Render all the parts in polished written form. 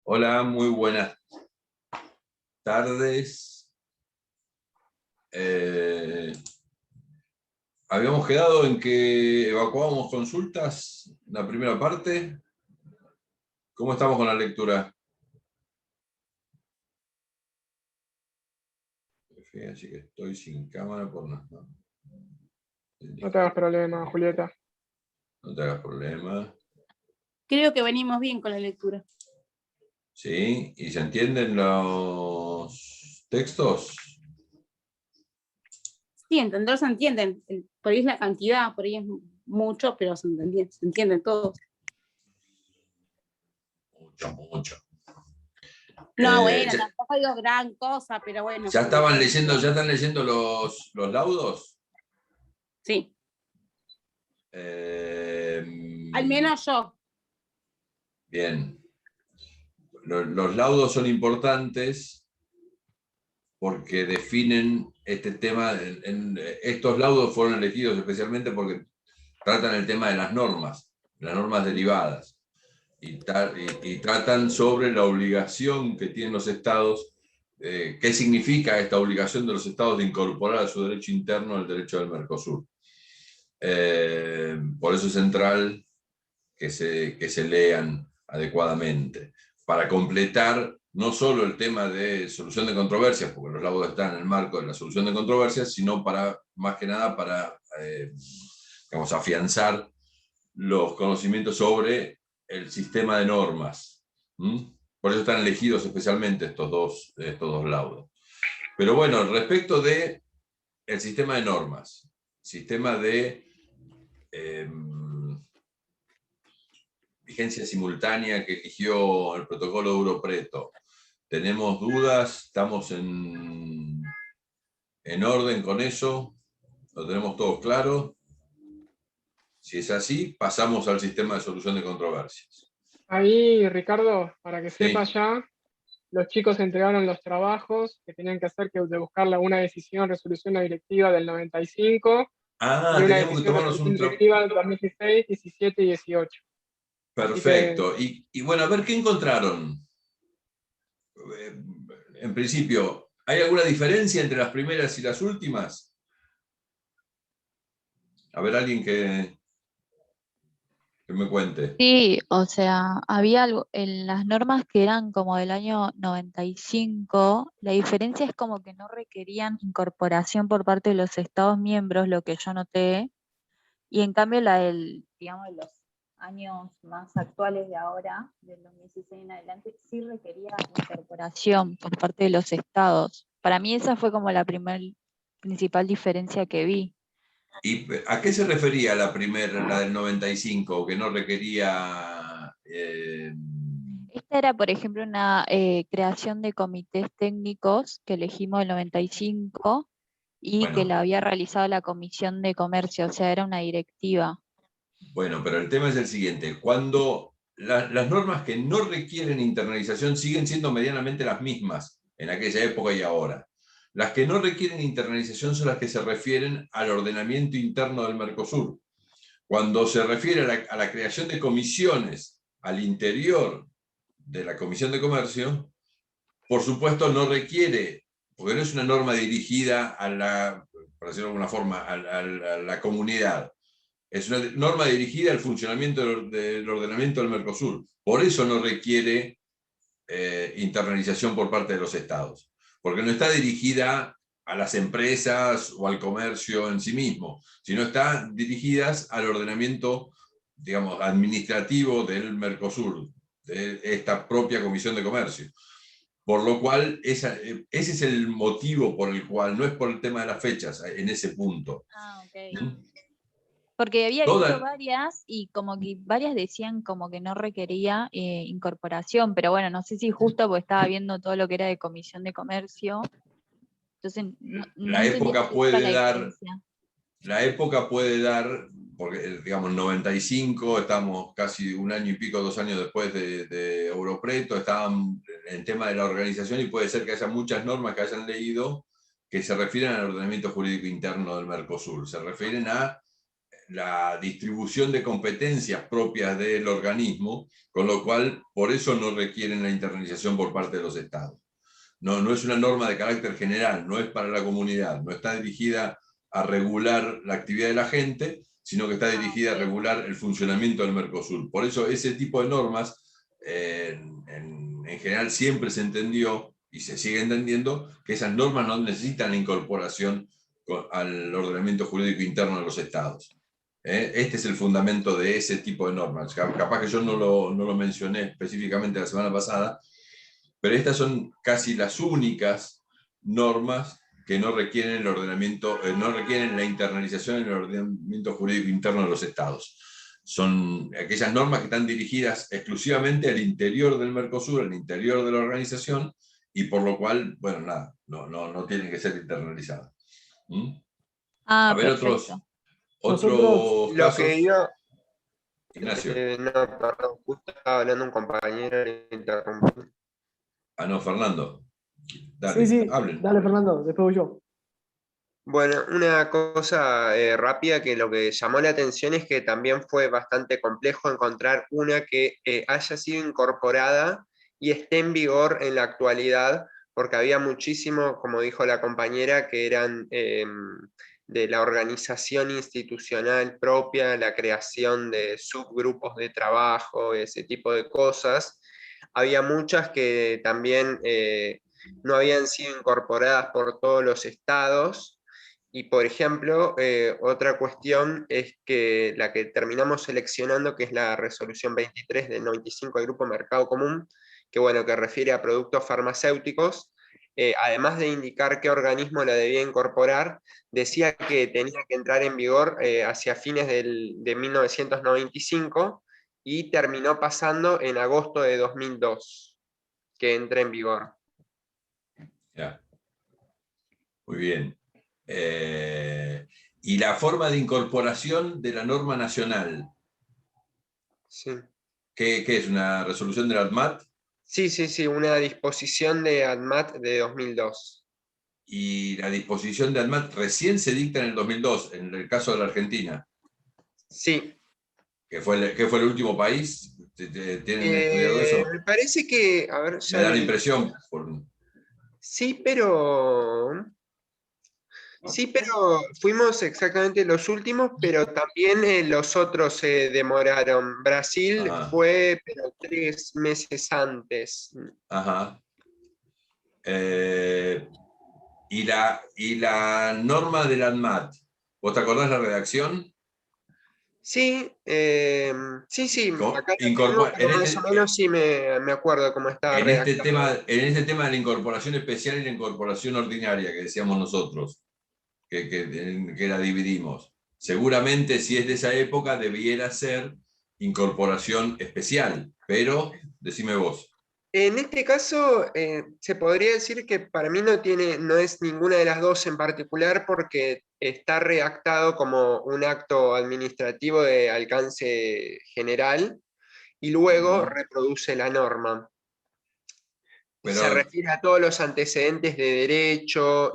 Hola, muy buenas tardes. Habíamos quedado en que evacuábamos consultas, la primera parte. ¿Cómo estamos con la lectura? Así que estoy sin cámara por no. No te hagas problema, Julieta. No te hagas problema. Creo que venimos bien con la lectura. ¿Sí? ¿Y se entienden los textos? Sí, entender se entienden. Por ahí es la cantidad, por ahí es mucho, pero se entienden todos. Mucho. No, bueno, Ya, tampoco digo gran cosa, pero bueno. ¿ya están leyendo los laudos? Sí. Al menos yo. Bien. Los laudos son importantes porque definen este tema. Estos laudos fueron elegidos especialmente porque tratan el tema de las normas derivadas, y tratan sobre la obligación que tienen los estados, qué significa esta obligación de los estados de incorporar a su derecho interno el derecho del Mercosur. Por eso es central que se lean adecuadamente, para completar no solo el tema de solución de controversias, porque los laudos están en el marco de la solución de controversias, sino más que nada para afianzar los conocimientos sobre el sistema de normas. Por eso están elegidos especialmente estos dos laudos. Pero bueno, respecto de el sistema de normas, sistema de vigencia simultánea que eligió el protocolo de Europreto. ¿Tenemos dudas? ¿Estamos en orden con eso? ¿Lo tenemos todo claro? Si es así, pasamos al sistema de solución de controversias. Ahí, Ricardo, para que Sí. sepas ya, los chicos entregaron los trabajos que tenían que hacer, de buscar una decisión, resolución directiva del 95 y una Teníamos que decisión, tomarnos resolución un trabajo. directiva del 2016, 17 y 18. Perfecto. Y bueno, a ver, ¿qué encontraron? En principio, ¿hay alguna diferencia entre las primeras y las últimas? A ver, alguien que me cuente. Sí, o sea, había algo en las normas que eran como del año 95, la diferencia es como que no requerían incorporación por parte de los Estados miembros, lo que yo noté, y en cambio la del, digamos, de los años más actuales de ahora, del 2016 en adelante, sí requería incorporación por parte de los Estados. Para mí esa fue como la principal diferencia que vi. ¿Y a qué se refería la primera, la del 95, que no requería? Esta era, por ejemplo, una creación de comités técnicos que elegimos el 95 y que Bueno, la había realizado la Comisión de Comercio, o sea, era una directiva. bueno, pero el tema es el siguiente. Cuando las normas que no requieren internalización siguen siendo medianamente las mismas en aquella época y ahora. Las que no requieren internalización son las que se refieren al ordenamiento interno del Mercosur. Cuando se refiere a la creación de comisiones al interior de la Comisión de Comercio, por supuesto no requiere, porque no es una norma dirigida a la, por decirlo de alguna forma, a la comunidad. Es una norma dirigida al funcionamiento del ordenamiento del Mercosur. Por eso no requiere internalización por parte de los estados, porque no está dirigida a las empresas o al comercio en sí mismo, sino está dirigidas al ordenamiento, digamos, administrativo del Mercosur, de esta propia Comisión de Comercio. Por lo cual, ese es el motivo por el cual, no es por el tema de las fechas, en ese punto. Ah, ok. Porque había visto varias y como que varias decían como que no requería incorporación, pero bueno, no sé si justo porque estaba viendo todo lo que era de Comisión de Comercio, entonces no La entendía época cuál era la puede dar, diferencia. porque digamos 95, estamos casi un año y pico, 2 años después de Europreto, estaban en tema de la organización y puede ser que haya muchas normas que hayan leído que se refieren al ordenamiento jurídico interno del Mercosur, se refieren a la distribución de competencias propias del organismo, con lo cual por eso no requieren la internalización por parte de los estados. No es una norma de carácter general, no es para la comunidad, no está dirigida a regular la actividad de la gente, sino que está dirigida a regular el funcionamiento del Mercosur. Por eso ese tipo de normas, en general siempre se entendió, y se sigue entendiendo, que esas normas no necesitan la incorporación al ordenamiento jurídico interno de los estados. Este es el fundamento de ese tipo de normas. Capaz que yo no lo mencioné específicamente la semana pasada, pero estas son casi las únicas normas que no requieren el ordenamiento, no requieren la internalización en el ordenamiento jurídico interno de los estados. Son aquellas normas que están dirigidas exclusivamente al interior del Mercosur, al interior de la organización, y por lo cual, bueno, nada, no tienen que ser internalizadas. A ver, perfecto. otros Lo casos. que yo... Ignacio. No, perdón, justo estaba hablando un compañero, le interrumpí. No, Fernando. Dale, sí, hablen. dale Fernando, después voy yo. Bueno, una cosa rápida que lo que llamó la atención es que también fue bastante complejo encontrar una que haya sido incorporada y esté en vigor en la actualidad, porque había muchísimo, como dijo la compañera, que eran de la organización institucional propia, la creación de subgrupos de trabajo, ese tipo de cosas. Había muchas que también no habían sido incorporadas por todos los estados. Y por ejemplo, otra cuestión es que la que terminamos seleccionando, que es la resolución 23 del 95 del Grupo Mercado Común, que bueno, que refiere a productos farmacéuticos, además de indicar qué organismo la debía incorporar, decía que tenía que entrar en vigor hacia fines de 1995 y terminó pasando en agosto de 2002, que entra en vigor. Ya. Muy bien. Y la forma de incorporación de la norma nacional. Sí. ¿Qué es? ¿Una resolución de la ADMAT? Sí, una disposición de ADMAT de 2002. Y la disposición de ADMAT recién se dicta en el 2002, en el caso de la Argentina. Sí. ¿Qué fue el último país? ¿Tienen estudiado eso? Me parece que, a ver, Me da la impresión. Sí, pero fuimos exactamente los últimos, pero también los otros se demoraron. Brasil fue, pero 3 meses antes. Ajá. ¿Y la norma del ANMAT? ¿Vos te acordás la redacción? Sí, acá más o menos sí me acuerdo cómo estaba redactado. En este tema de la incorporación especial y la incorporación ordinaria que decíamos nosotros, que la dividimos. Seguramente si es de esa época debiera ser incorporación especial, pero decime vos. En este caso, se podría decir que para mí no es ninguna de las dos en particular, porque está redactado como un acto administrativo de alcance general y luego reproduce la norma. Se refiere a todos los antecedentes de derecho,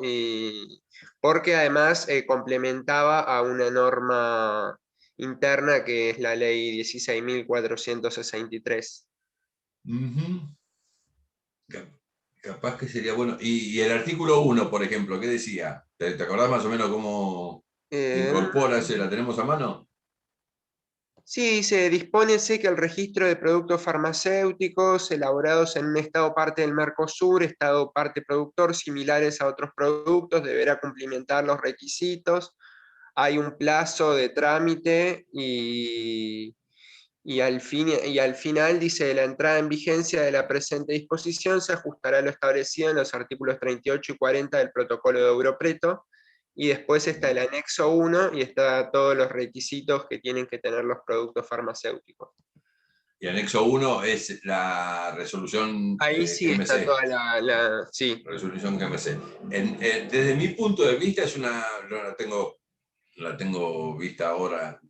porque además complementaba a una norma interna que es la ley 16.463. Capaz que sería bueno. Y el artículo 1, por ejemplo, ¿qué decía? ¿Te acordás más o menos cómo incorpora ese? ¿La tenemos a mano? Sí, dispónese que el registro de productos farmacéuticos elaborados en un estado parte del Mercosur, estado parte productor, similares a otros productos, deberá cumplimentar los requisitos. Hay un plazo de trámite y al final dice: la entrada en vigencia de la presente disposición se ajustará a lo establecido en los artículos 38 y 40 del protocolo de Europreto, y después está el anexo 1 y está todos los requisitos que tienen que tener los productos farmacéuticos. Y anexo 1 es la resolución ahí sí GMC. Está toda sí. Resolución GMC. Desde mi punto de vista la tengo vista ahora,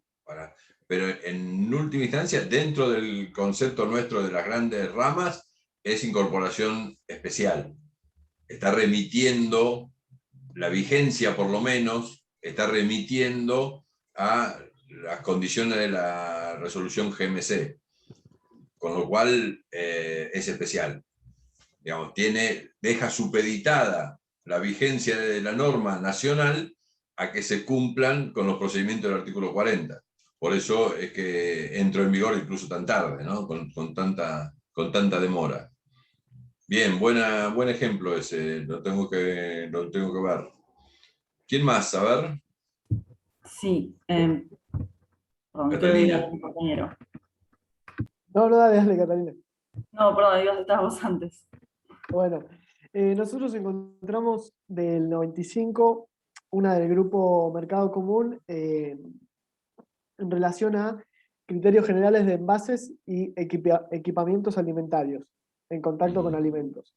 pero en última instancia, dentro del concepto nuestro de las grandes ramas, es incorporación especial. Está remitiendo, la vigencia por lo menos, está remitiendo a las condiciones de la resolución GMC, con lo cual es especial. Digamos, deja supeditada la vigencia de la norma nacional a que se cumplan con los procedimientos del artículo 40. Por eso es que entró en vigor incluso tan tarde, ¿no? con tanta demora. Bien, buen ejemplo ese, lo tengo que ver. ¿Quién más? A ver. Sí, perdón, Catalina. un compañero. No, dale, Catalina. No, perdón, estábamos antes. Bueno, nosotros encontramos del 95 una del grupo Mercado Común en relación a criterios generales de envases y equipamientos alimentarios en contacto con alimentos.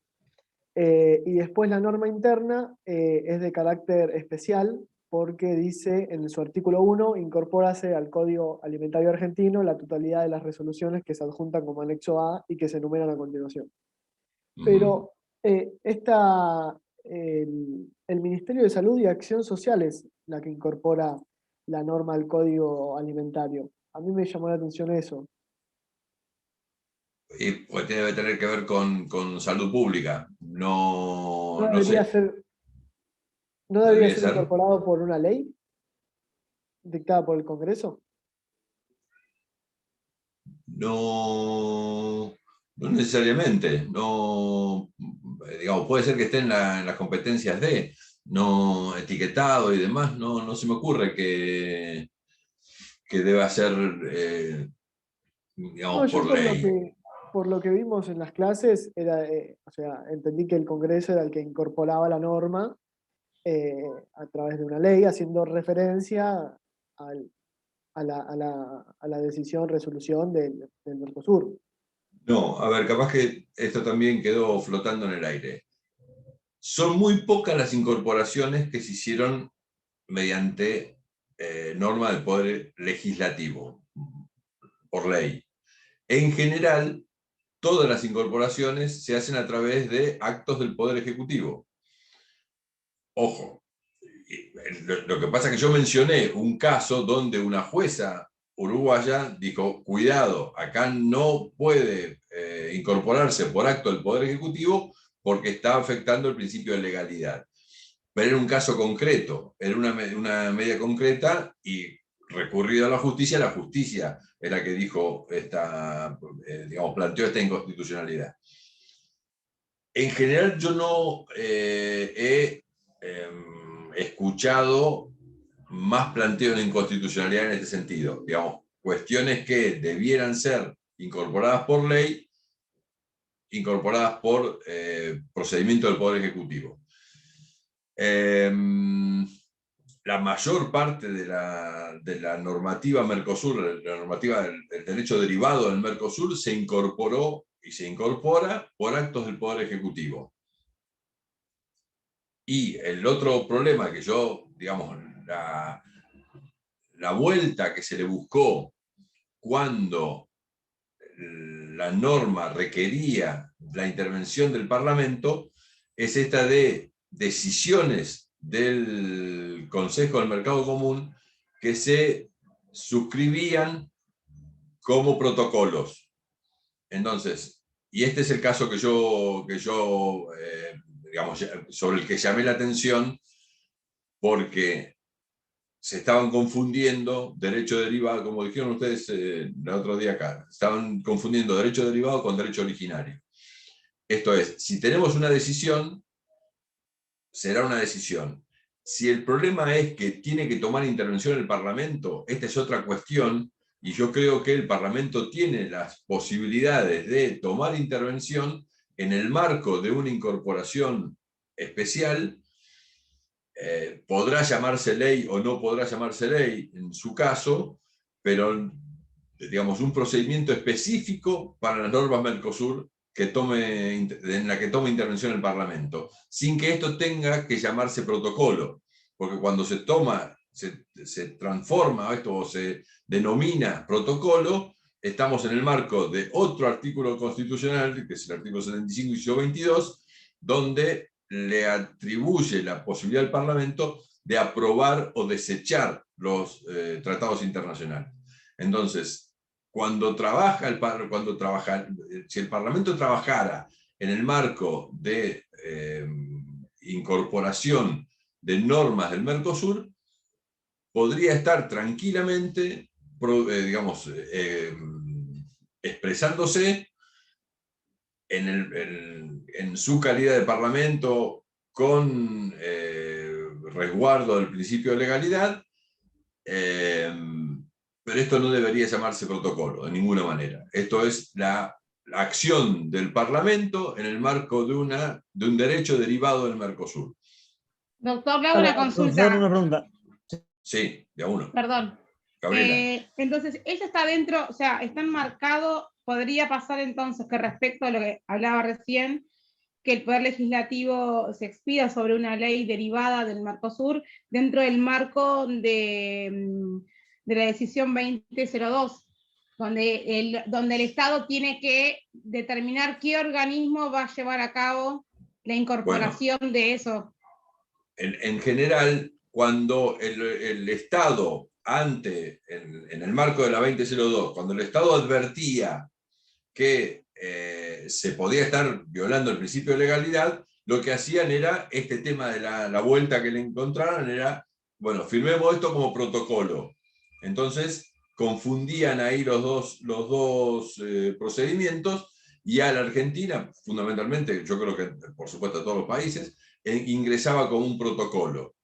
Y después la norma interna es de carácter especial porque dice en su artículo 1, incorpórase al Código Alimentario Argentino la totalidad de las resoluciones que se adjuntan como anexo A y que se enumeran a continuación. Pero el Ministerio de Salud y Acción Social es la que incorpora la norma al Código Alimentario. A mí me llamó la atención eso. Y pues debe tener que ver con salud pública. No debería sé. ser, ¿no debería ser incorporado por una ley dictada por el Congreso? No necesariamente. Digamos, puede ser que esté en las competencias no etiquetado y demás. No se me ocurre que deba ser, digamos, por ley. Por lo que vimos en las clases, o sea, entendí que el Congreso era el que incorporaba la norma a través de una ley, haciendo referencia a la decisión, resolución del Mercosur. No, a ver, capaz que esto también quedó flotando en el aire. Son muy pocas las incorporaciones que se hicieron mediante norma del Poder Legislativo, por ley. En general, todas las incorporaciones se hacen a través de actos del Poder Ejecutivo. Ojo, lo que pasa es que yo mencioné un caso donde una jueza uruguaya dijo, cuidado, acá no puede incorporarse por acto del Poder Ejecutivo porque está afectando el principio de legalidad. Pero era un caso concreto, era una medida concreta y recurrido a la justicia es la que dijo planteó esta inconstitucionalidad. En general yo no he escuchado más planteo de inconstitucionalidad en este sentido. Digamos, cuestiones que debieran ser incorporadas por ley, incorporadas por procedimiento del Poder Ejecutivo. La mayor parte de la normativa Mercosur, la normativa del derecho derivado del Mercosur, se incorporó y se incorpora por actos del Poder Ejecutivo. Y el otro problema que digamos, la vuelta que se le buscó cuando la norma requería la intervención del Parlamento es esta de decisiones del Consejo del Mercado Común que se suscribían como protocolos. Entonces, y este es el caso que yo digamos, sobre el que llamé la atención, porque se estaban confundiendo derecho derivado, como dijeron ustedes el otro día acá, estaban confundiendo derecho derivado con derecho originario. Esto es, si tenemos una decisión, será una decisión. Si el problema es que tiene que tomar intervención el Parlamento, esta es otra cuestión, y yo creo que el Parlamento tiene las posibilidades de tomar intervención en el marco de una incorporación especial. Podrá llamarse ley o no podrá llamarse ley en su caso, pero digamos un procedimiento específico para las normas Mercosur en la que tome intervención el Parlamento, sin que esto tenga que llamarse protocolo, porque cuando se transforma esto o se denomina protocolo, estamos en el marco de otro artículo constitucional, que es el artículo 75, inciso 22, donde le atribuye la posibilidad al Parlamento de aprobar o desechar los tratados internacionales. Entonces, si el Parlamento trabajara en el marco de incorporación de normas del Mercosur, podría estar tranquilamente, expresándose en su calidad de Parlamento con resguardo del principio de legalidad, pero esto no debería llamarse protocolo, de ninguna manera. Esto es la acción del Parlamento en el marco de un derecho derivado del Mercosur. Doctor, le hago una consulta. Una pregunta. Sí, de a uno. Perdón. Entonces, eso está dentro, o sea, está enmarcado, podría pasar entonces que respecto a lo que hablaba recién, que el Poder Legislativo se expida sobre una ley derivada del Mercosur dentro del marco de la decisión 2002, donde el Estado tiene que determinar qué organismo va a llevar a cabo la incorporación de eso. En general, cuando el Estado, en el marco de la 2002, cuando el Estado advertía que se podía estar violando el principio de legalidad, lo que hacían era, este tema de la vuelta que le encontraron era, bueno, firmemos esto como protocolo. Entonces, confundían ahí los dos procedimientos, y a la Argentina, fundamentalmente, yo creo que por supuesto a todos los países, ingresaba como un protocolo.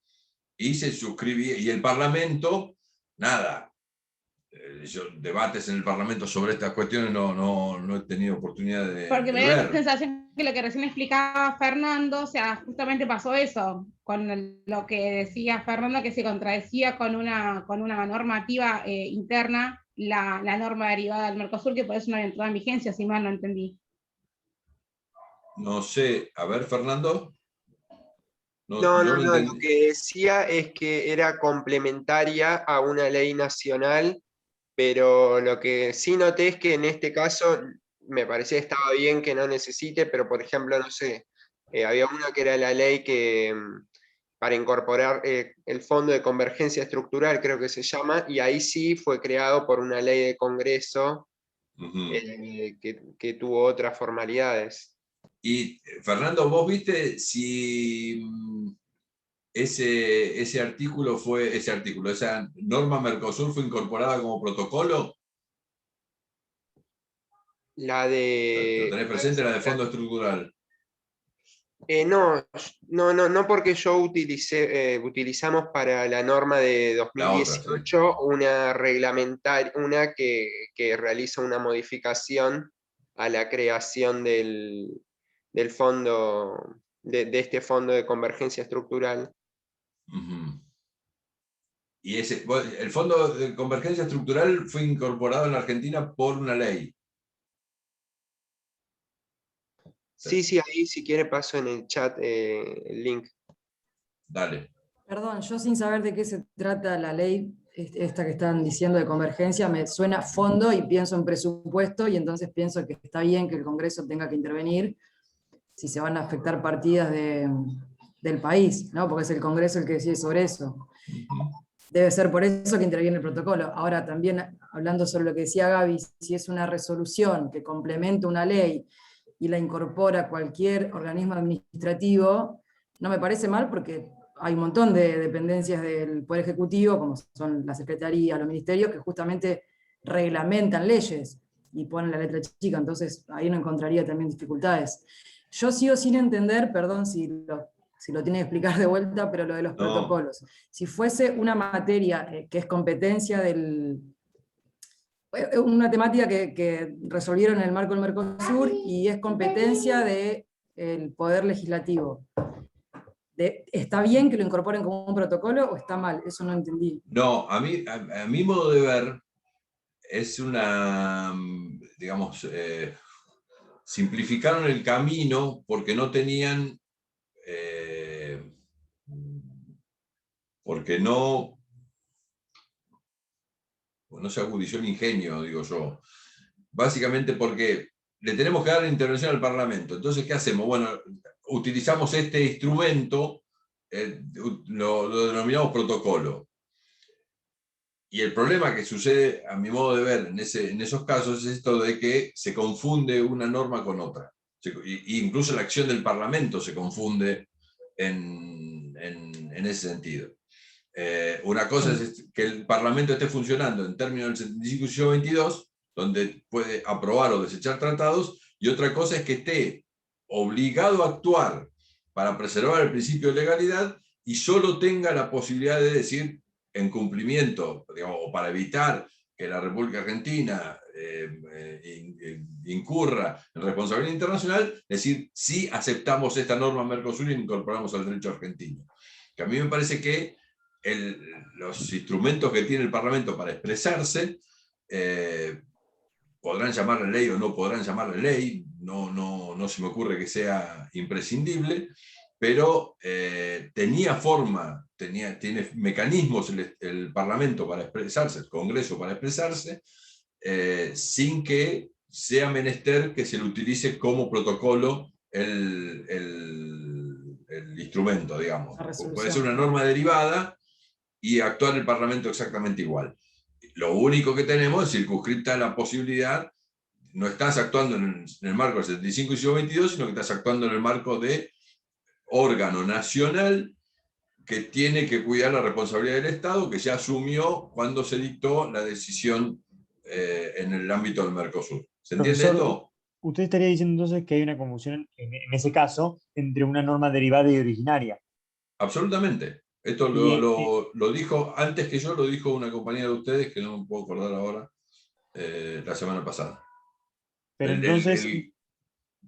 Y se suscribía, y el Parlamento, nada, debates en el Parlamento sobre estas cuestiones no he tenido oportunidad de Porque me da ver. la sensación que lo que recién explicaba Fernando, o sea, justamente pasó eso, con lo que decía Fernando, que se contradecía con una normativa interna, la norma derivada del Mercosur, que por eso no había entrado en vigencia, si mal no entendí. No sé, a ver, Fernando. No, lo que decía es que era complementaria a una ley nacional, pero lo que sí noté es que en este caso me parecía que estaba bien que no necesite, pero por ejemplo, no sé, había una que era la ley que para incorporar el Fondo de Convergencia Estructural, creo que se llama, y ahí sí fue creado por una ley de Congreso que tuvo otras formalidades. Y Fernando, ¿vos viste si esa norma Mercosur fue incorporada como protocolo? La de... ¿Lo tenés presente, la de Fondo Estructural? No, porque yo utilizamos para la norma de 2018 otra, sí. una reglamentaria, una que realiza una modificación a la creación del fondo, de este fondo de convergencia estructural. Y el Fondo de Convergencia Estructural fue incorporado en la Argentina por una ley. Sí, ahí si quiere paso en el chat el link. Dale. Perdón, yo sin saber de qué se trata la ley, esta que están diciendo de convergencia, me suena fondo y pienso en presupuesto, y entonces pienso que está bien que el Congreso tenga que intervenir si se van a afectar partidas del país, ¿no? Porque es el Congreso el que decide sobre eso. Debe ser por eso que interviene el protocolo. Ahora también, hablando sobre lo que decía Gaby, si es una resolución que complementa una ley y la incorpora cualquier organismo administrativo, no me parece mal, porque hay un montón de dependencias del Poder Ejecutivo, como son la Secretaría, los ministerios, que justamente reglamentan leyes y ponen la letra chica, entonces ahí no encontraría también dificultades. Yo sigo sin entender, perdón si lo tiene que explicar de vuelta, pero lo de los protocolos. Si fuese una materia que es competencia una temática que resolvieron en el marco del Mercosur y es competencia del Poder Legislativo, ¿está bien que lo incorporen como un protocolo o está mal? Eso no entendí. No, a mi modo de ver, es simplificaron el camino porque no tenían, porque no se agudizó el ingenio, digo yo. Básicamente porque le tenemos que dar intervención al Parlamento. Entonces, ¿qué hacemos? Bueno, utilizamos este instrumento, lo denominamos protocolo. Y el problema que sucede, a mi modo de ver, en esos casos, es esto de que se confunde una norma con otra. Incluso la acción del Parlamento se confunde en ese sentido. Una cosa es que el Parlamento esté funcionando en términos del 75 y 22, donde puede aprobar o desechar tratados, y otra cosa es que esté obligado a actuar para preservar el principio de legalidad y solo tenga la posibilidad de decir, en cumplimiento, digamos, o para evitar que la República Argentina incurra en responsabilidad internacional, decir, sí aceptamos esta norma Mercosur y incorporamos al derecho argentino. Que a mí me parece que los instrumentos que tiene el Parlamento para expresarse, podrán llamarle ley o no podrán llamarle ley, no se me ocurre que sea imprescindible, pero tiene mecanismos el Parlamento para expresarse, el Congreso para expresarse, sin que sea menester que se le utilice como protocolo el instrumento, digamos. Puede ser una norma derivada y actuar el Parlamento exactamente igual. Lo único que tenemos es circunscripta la posibilidad, no estás actuando en el marco del 75 y siglo 22, sino que estás actuando en el marco de órgano nacional que tiene que cuidar la responsabilidad del Estado, que ya asumió cuando se dictó la decisión en el ámbito del Mercosur. ¿Se entiende esto? Usted estaría diciendo entonces que hay una confusión en ese caso entre una norma derivada y originaria. Absolutamente. Esto lo dijo, antes que yo, lo dijo una compañera de ustedes, que no me puedo acordar ahora, la semana pasada. Pero entonces,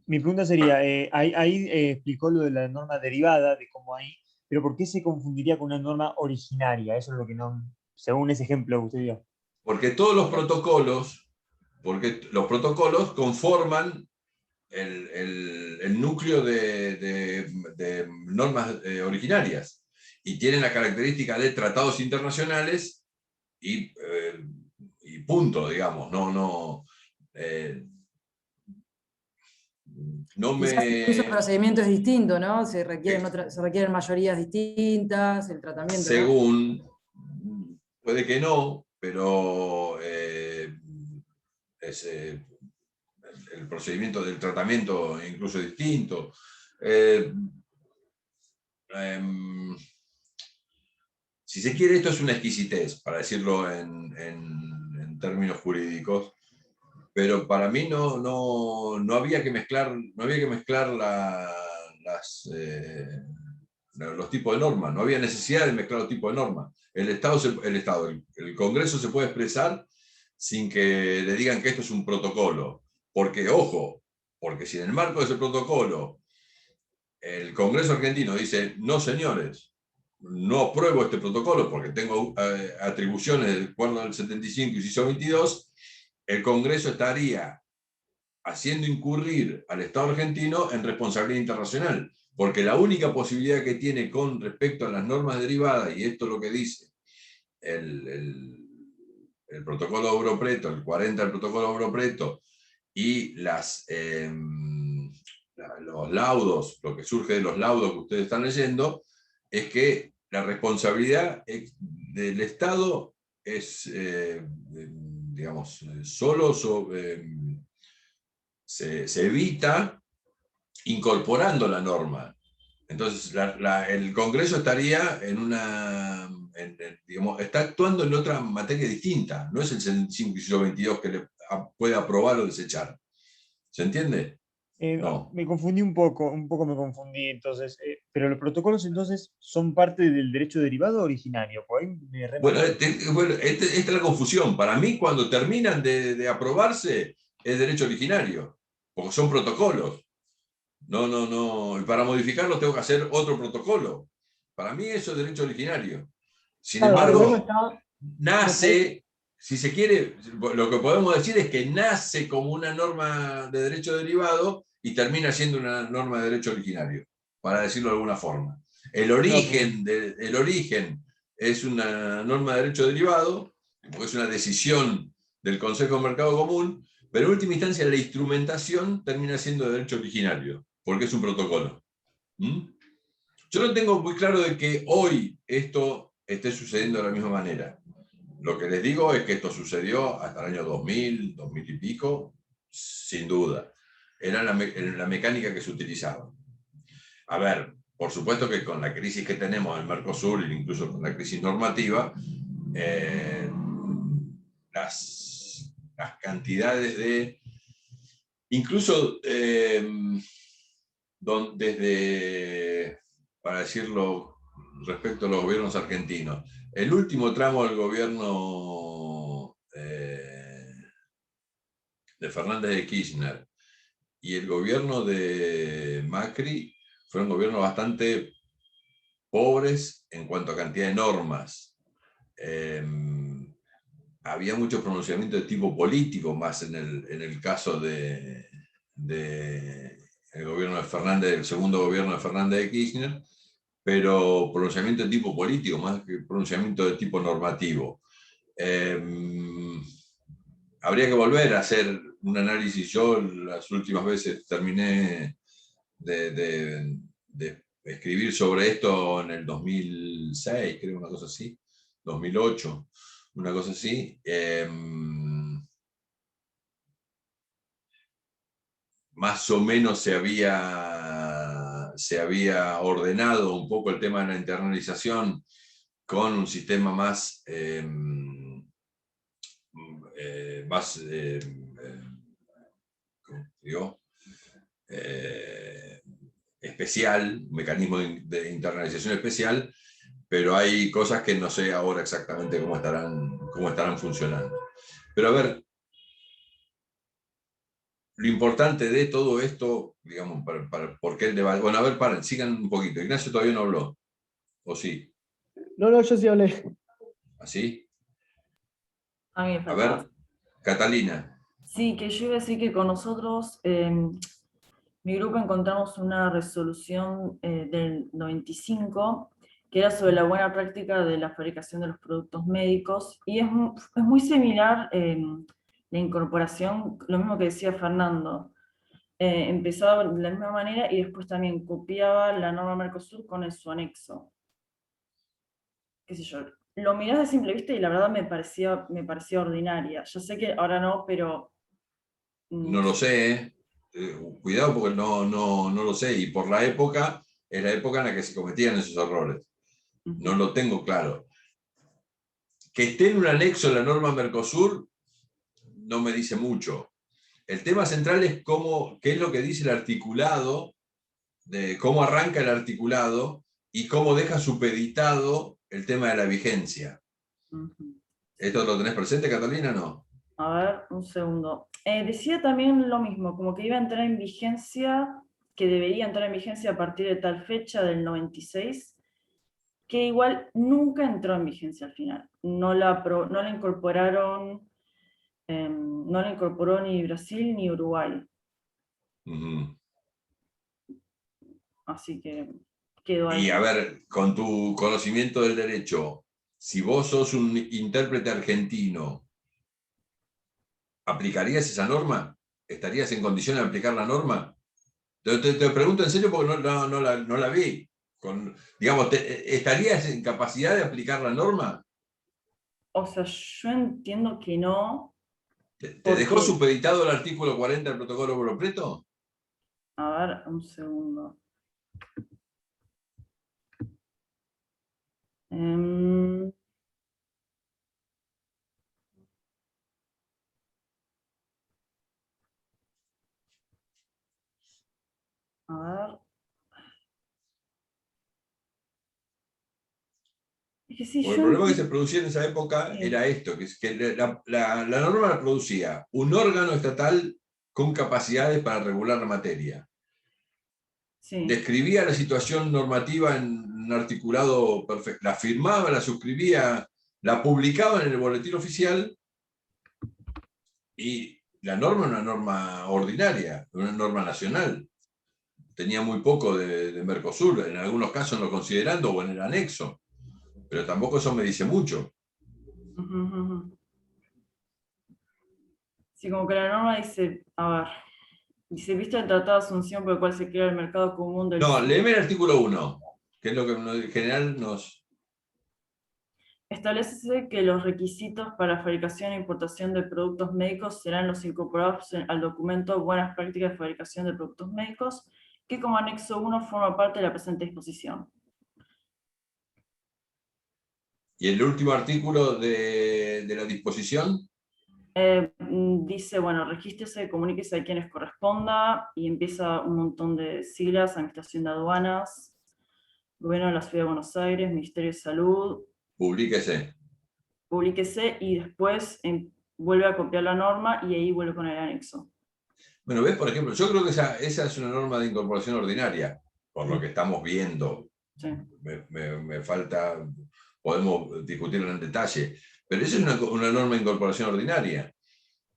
mi pregunta sería, ahí explicó lo de la norma derivada, de cómo hay, pero ¿por qué se confundiría con una norma originaria? Eso es lo que no, según ese ejemplo que usted dio. Porque todos los protocolos conforman el núcleo de normas originarias y tienen la característica de tratados internacionales y punto, digamos. Incluso el procedimiento es distinto, ¿no? Se requieren mayorías distintas, el tratamiento. Según, ¿no? Puede que no, pero el procedimiento del tratamiento incluso es distinto. Si se quiere, esto es una exquisitez, para decirlo en términos jurídicos, pero para mí no había que mezclar, los tipos de normas, no había necesidad de mezclar los tipos de normas. El Congreso se puede expresar sin que le digan que esto es un protocolo, porque, ojo, porque si en el marco de ese protocolo el Congreso argentino dice, no señores, no apruebo este protocolo porque tengo atribuciones del acuerdo del 75 y CISO 22, el Congreso estaría haciendo incurrir al Estado argentino en responsabilidad internacional, porque la única posibilidad que tiene con respecto a las normas derivadas, y esto es lo que dice el protocolo de Europreto, el 40 del protocolo de Europreto, y los laudos, lo que surge de los laudos que ustedes están leyendo, es que la responsabilidad del Estado es, digamos, solo se evita incorporando la norma. Entonces, el Congreso estaría digamos, está actuando en otra materia distinta. No es el 75 y siglo 22 que le puede aprobar o desechar. ¿Se entiende? No. Me confundí un poco me confundí entonces. Pero los protocolos entonces son parte del derecho derivado o originario. Bueno, esta es la confusión. Para mí, cuando terminan de aprobarse, es derecho originario, porque son protocolos. Y para modificarlos tengo que hacer otro protocolo. Para mí eso es derecho originario. Sin embargo, nace, si se quiere, lo que podemos decir es que nace como una norma de derecho derivado y termina siendo una norma de derecho originario, para decirlo de alguna forma. El origen es una norma de derecho derivado, porque es una decisión del Consejo de Mercado Común, pero en última instancia la instrumentación termina siendo de derecho originario, porque es un protocolo. Yo no tengo muy claro de que hoy esto esté sucediendo de la misma manera. Lo que les digo es que esto sucedió hasta el año 2000, 2000 y pico, sin duda. Era la mecánica que se utilizaba. A ver, por supuesto que con la crisis que tenemos en Mercosur, e incluso con la crisis normativa, las cantidades de... Incluso desde, para decirlo respecto a los gobiernos argentinos, el último tramo del gobierno de Fernández de Kirchner y el gobierno de Macri fueron gobiernos bastante pobres en cuanto a cantidad de normas. Había mucho pronunciamiento de tipo político, más en el caso el gobierno de Fernández, el segundo gobierno de Fernández de Kirchner, pero pronunciamiento de tipo político, más que pronunciamiento de tipo normativo. Habría que volver a hacer un análisis. Yo las últimas veces terminé de escribir sobre esto en el 2006, creo, una cosa así, 2008, una cosa así. Más o menos se había ordenado un poco el tema de la internalización con un sistema más especial, un mecanismo de internalización especial, pero hay cosas que no sé ahora exactamente cómo estarán funcionando. Pero a ver, lo importante de todo esto, digamos, ¿por qué el debate? Bueno, a ver, paren, sigan un poquito. Ignacio todavía no habló, ¿o sí? No, yo sí hablé. ¿Así? A mí me A faltaba. ver, Catalina. Sí, que yo iba a decir que con nosotros, mi grupo encontramos una resolución del 95 que era sobre la buena práctica de la fabricación de los productos médicos, y es muy similar la incorporación, lo mismo que decía Fernando. Empezaba de la misma manera y después también copiaba la norma Mercosur con su anexo. Qué sé yo, lo mirás de simple vista y la verdad me parecía ordinaria. Yo sé que ahora no, pero... No lo sé, cuidado porque no lo sé, y por la época, es la época en la que se cometían esos errores. No lo tengo claro. Que esté en un anexo en la norma Mercosur no me dice mucho. El tema central es qué es lo que dice el articulado, de cómo arranca el articulado y cómo deja supeditado el tema de la vigencia. ¿Esto lo tenés presente, Catalina, no? A ver, un segundo. Decía también lo mismo, como que iba a entrar en vigencia, que debería entrar en vigencia a partir de tal fecha del 96, que igual nunca entró en vigencia al final. No la incorporaron, no la incorporó ni Brasil ni Uruguay. Así que quedó ahí. Y a ver, con tu conocimiento del derecho, si vos sos un intérprete argentino, ¿aplicarías esa norma? ¿Estarías en condiciones de aplicar la norma? Te pregunto en serio porque no la vi. Digamos, ¿estarías en capacidad de aplicar la norma? O sea, yo entiendo que no. ¿Te dejó supeditado el artículo 40 del protocolo Bolo-Preto? A ver, un segundo. A ver. Es que sí, el problema que se producía en esa época era esto, que la norma la producía un órgano estatal con capacidades para regular la materia. Sí. Describía la situación normativa en un articulado perfecto, la firmaba, la suscribía, la publicaba en el boletín oficial, y la norma era una norma ordinaria, una norma nacional. Tenía muy poco de Mercosur, en algunos casos no considerando o en el anexo, pero tampoco eso me dice mucho. Sí, como que la norma dice, a ver, dice, visto el Tratado de Asunción por el cual se crea el mercado común del... No, léeme el artículo 1, que es lo que en general nos... Establece que los requisitos para la fabricación e importación de productos médicos serán los incorporados al documento Buenas Prácticas de Fabricación de Productos Médicos, que como anexo 1 forma parte de la presente disposición. ¿Y el último artículo de la disposición? Dice, bueno, regístrese, comuníquese a quienes corresponda, y empieza un montón de siglas: Administración de Aduanas, Gobierno de la Ciudad de Buenos Aires, Ministerio de Salud. Publíquese. Publíquese, y después vuelve a copiar la norma y ahí vuelve con el anexo. Bueno, ves, por ejemplo, yo creo que esa es una norma de incorporación ordinaria, por lo que estamos viendo. Sí. Me falta, podemos discutirlo en detalle, pero esa es una norma de incorporación ordinaria.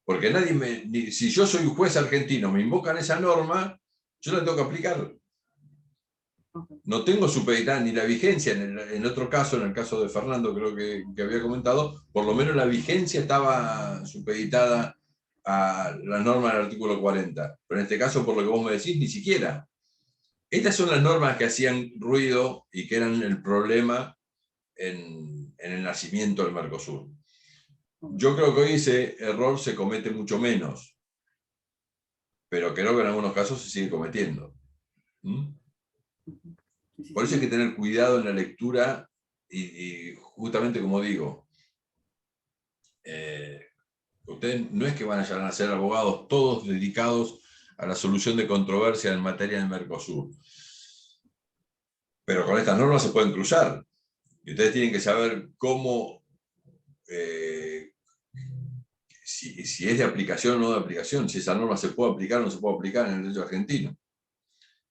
Porque si yo soy un juez argentino, me invocan esa norma, yo la tengo que aplicar. No tengo supeditada ni la vigencia, en otro caso, en el caso de Fernando, creo que había comentado, por lo menos la vigencia estaba supeditada a la norma del artículo 40. Pero en este caso, por lo que vos me decís, ni siquiera. Estas son las normas que hacían ruido y que eran el problema en el nacimiento del Mercosur. Yo creo que hoy ese error se comete mucho menos, pero creo que en algunos casos se sigue cometiendo. Por eso hay que tener cuidado en la lectura y justamente como digo, ustedes no es que van a ser abogados todos dedicados a la solución de controversias en materia del Mercosur, pero con estas normas se pueden cruzar y ustedes tienen que saber cómo, si es de aplicación o no de aplicación, si esa norma se puede aplicar o no se puede aplicar en el derecho argentino.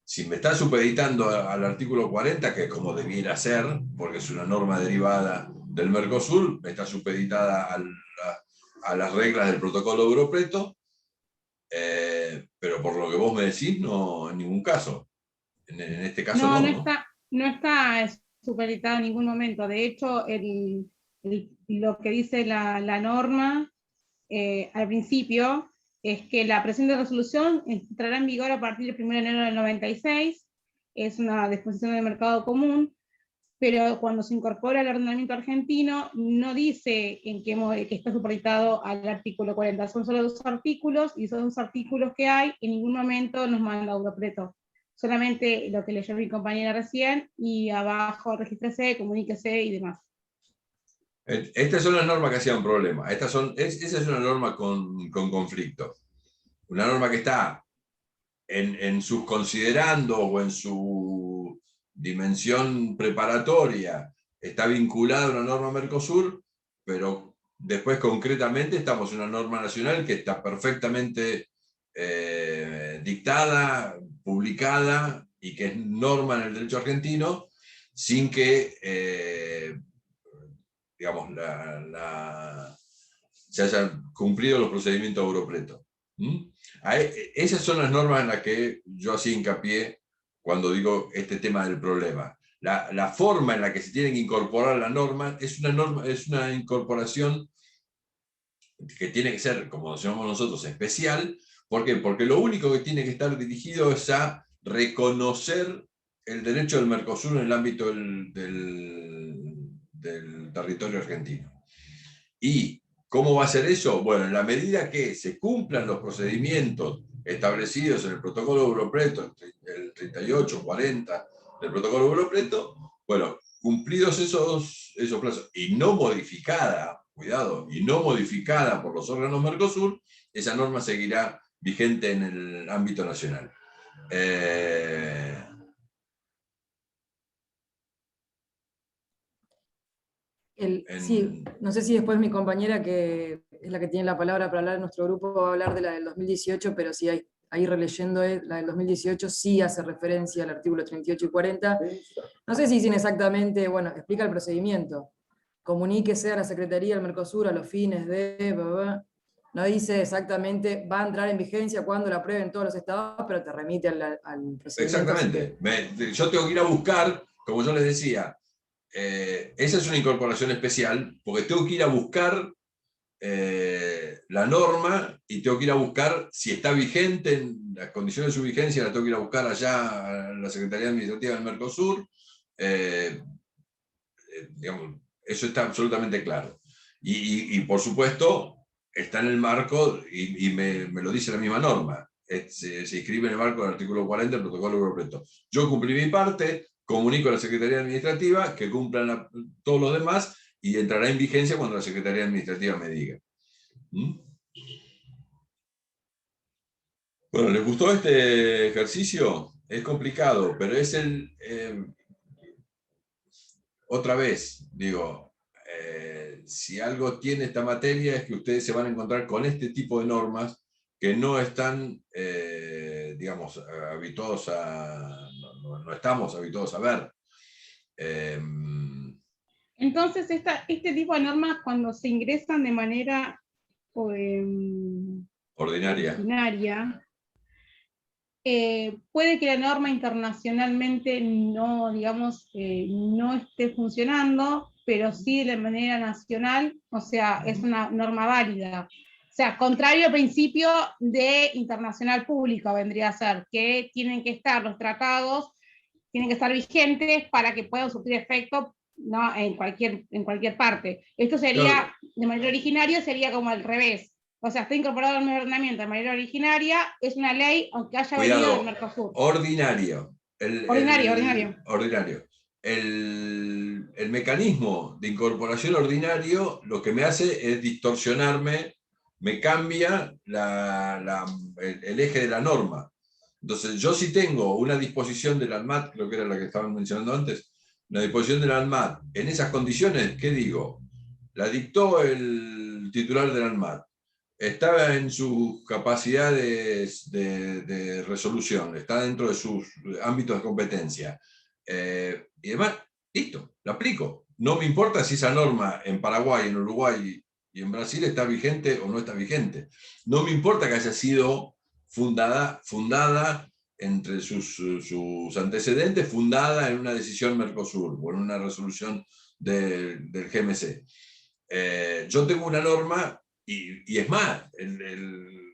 Si me está supeditando al artículo 40, que es como debiera ser, porque es una norma derivada del Mercosur, está supeditada a las reglas del protocolo Europreto, pero por lo que vos me decís, no, en ningún caso. En este caso no. No está supeditada en ningún momento. De hecho, lo que dice la norma al principio es que la presente resolución entrará en vigor a partir del 1 de enero del 96, es una disposición del mercado común, pero cuando se incorpora al ordenamiento argentino no dice en qué modo, que está supeditado al artículo 40, son solo 2 artículos, y esos 2 artículos que hay, en ningún momento nos manda Europreto. Solamente lo que leyó mi compañera recién, y abajo regístrese, comuníquese y demás. Estas son las normas que hacían problema. Esa es una norma con conflicto. Una norma que está en sus considerando o en su dimensión preparatoria, está vinculada a una norma Mercosur, pero después concretamente estamos en una norma nacional que está perfectamente dictada, publicada, y que es norma en el derecho argentino, sin que digamos, se hayan cumplido los procedimientos Europreto. Esas son las normas en las que yo hacía hincapié cuando digo este tema del problema. La forma en la que se tiene que incorporar la norma es una incorporación que tiene que ser, como decimos nosotros, especial. ¿Por qué? Porque lo único que tiene que estar dirigido es a reconocer el derecho del Mercosur en el ámbito del territorio argentino. ¿Y cómo va a ser eso? Bueno, en la medida que se cumplan los procedimientos establecidos en el protocolo Europreto, el 38, 40 del protocolo Europreto, bueno, cumplidos esos plazos, y no modificada, cuidado, y no modificada por los órganos Mercosur, esa norma seguirá vigente en el ámbito nacional. Sí, no sé si después mi compañera, que es la que tiene la palabra para hablar de nuestro grupo, va a hablar de la del 2018, pero sí, ahí releyendo la del 2018 sí hace referencia al artículo 38 y 40. No sé si dicen exactamente, bueno, explica el procedimiento. Comuníquese a la Secretaría del Mercosur a los fines de... No dice exactamente, va a entrar en vigencia cuando la aprueben todos los estados, pero te remite al procedimiento. Exactamente. Yo tengo que ir a buscar, como yo les decía, esa es una incorporación especial, porque tengo que ir a buscar la norma, y tengo que ir a buscar si está vigente, en las condiciones de su vigencia, la tengo que ir a buscar allá a la Secretaría Administrativa del Mercosur, digamos, Eso está absolutamente claro. Y por supuesto, está en el marco, y me lo dice la misma norma, se inscribe en el marco del artículo 40 del protocolo europeo. Yo cumplí mi parte, comunico a la Secretaría Administrativa que cumplan todos los demás y entrará en vigencia cuando la Secretaría Administrativa me diga. Bueno, ¿les gustó este ejercicio? Es complicado, pero es otra vez, digo, si algo tiene esta materia es que ustedes se van a encontrar con este tipo de normas que no están, digamos, habituados no estamos habituados a ver. Entonces, este tipo de normas, cuando se ingresan de manera ordinaria, puede que la norma internacionalmente no, digamos, no esté funcionando, pero sí de manera nacional, o sea, es una norma válida. O sea, contrario al principio de internacional público vendría a ser, que tienen que estar los tratados, tienen que estar vigentes para que puedan surtir efecto, ¿no? en cualquier parte. Esto sería, de manera originaria, sería como al revés. O sea, está incorporado al ordenamiento de manera originaria, es una ley, aunque haya venido del Mercosur. Ordinario. Ordinario. El mecanismo de incorporación ordinario lo que me hace es distorsionarme, me cambia el eje de la norma. Entonces, yo sí tengo una disposición del ANMAT, creo que era la que estaban mencionando antes, la disposición del ANMAT, en esas condiciones, ¿qué digo? La dictó el titular del ANMAT. Estaba en sus capacidades de resolución, está dentro de sus ámbitos de competencia. Y además, listo, lo aplico. No me importa si esa norma en Paraguay, en Uruguay y en Brasil está vigente o no está vigente. No me importa que haya sido fundada entre sus antecedentes, fundada en una decisión Mercosur o en una resolución del GMC. Yo tengo una norma. Y es más, el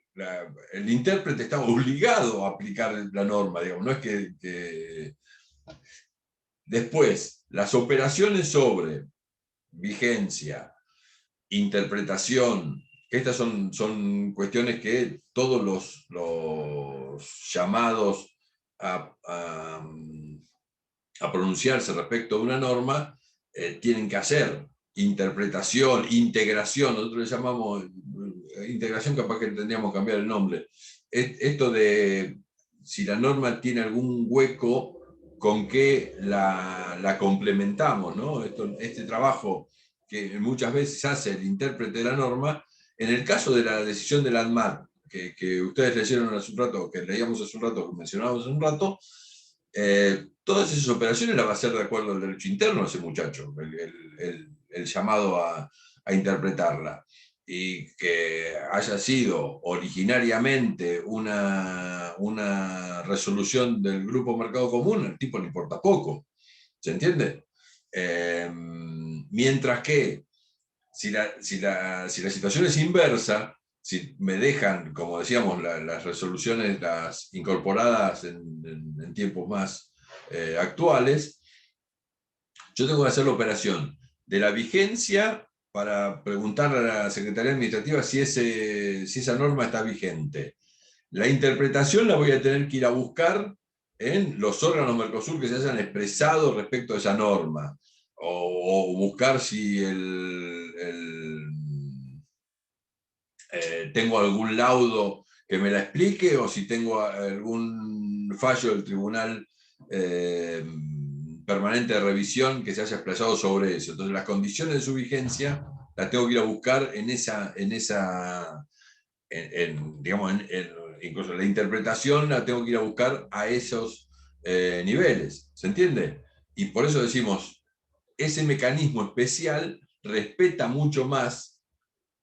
intérprete está obligado a aplicar la norma, digamos, no es que... Después, las operaciones sobre vigencia, interpretación, que estas son cuestiones que todos los llamados a pronunciarse respecto de una norma tienen que hacer. Interpretación, integración, nosotros le llamamos integración, capaz que tendríamos que cambiar el nombre. Esto de si la norma tiene algún hueco, con qué la complementamos, ¿no? Este trabajo que muchas veces hace el intérprete de la norma, en el caso de la decisión del ANMAT, que ustedes leyeron hace un rato, que leíamos hace un rato, que mencionábamos hace un rato, todas esas operaciones las va a hacer de acuerdo al derecho interno ese muchacho, el llamado a interpretarla. Y que haya sido originariamente una resolución del Grupo Mercado Común, al tipo le importa poco. ¿Se entiende? Mientras que si la situación es inversa, si me dejan, como decíamos, las resoluciones las incorporadas en tiempos más actuales, yo tengo que hacer la operación de la vigencia para preguntarle a la Secretaría Administrativa si esa norma está vigente. La interpretación la voy a tener que ir a buscar en los órganos Mercosur que se hayan expresado respecto a esa norma, o buscar si tengo algún laudo que me la explique, o si tengo algún fallo del Tribunal Permanente de Revisión que se haya expresado sobre eso. Entonces las condiciones de su vigencia las tengo que ir a buscar incluso la interpretación la tengo que ir a buscar a esos niveles. ¿Se entiende? Y por eso decimos, ese mecanismo especial respeta mucho más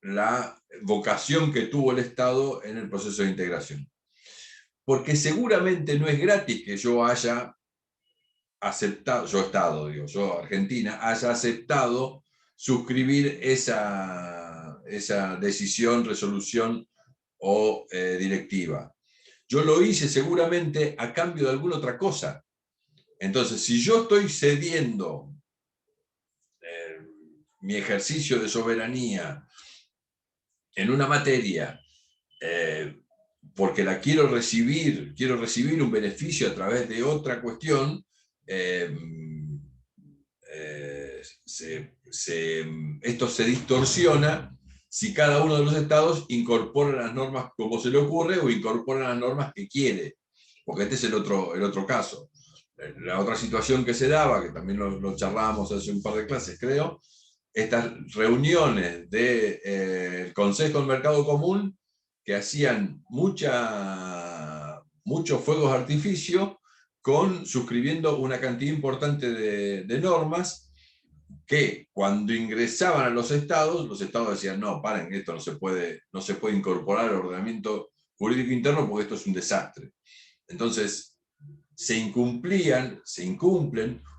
la vocación que tuvo el Estado en el proceso de integración. Porque seguramente no es gratis que yo haya aceptado, yo Argentina, haya aceptado suscribir esa decisión, resolución o directiva. Yo lo hice seguramente a cambio de alguna otra cosa. Entonces, si yo estoy cediendo mi ejercicio de soberanía en una materia, porque la quiero recibir un beneficio a través de otra cuestión, esto se distorsiona si cada uno de los estados incorpora las normas como se le ocurre o incorpora las normas que quiere, porque este es el otro caso. La otra situación que se daba, que también lo charlábamos hace un par de clases, creo, estas reuniones del Consejo del Mercado Común que hacían muchos fuegos de artificio suscribiendo una cantidad importante de normas que cuando ingresaban a los estados decían, no, paren, esto no se puede incorporar al ordenamiento jurídico interno porque esto es un desastre. Entonces, se incumplen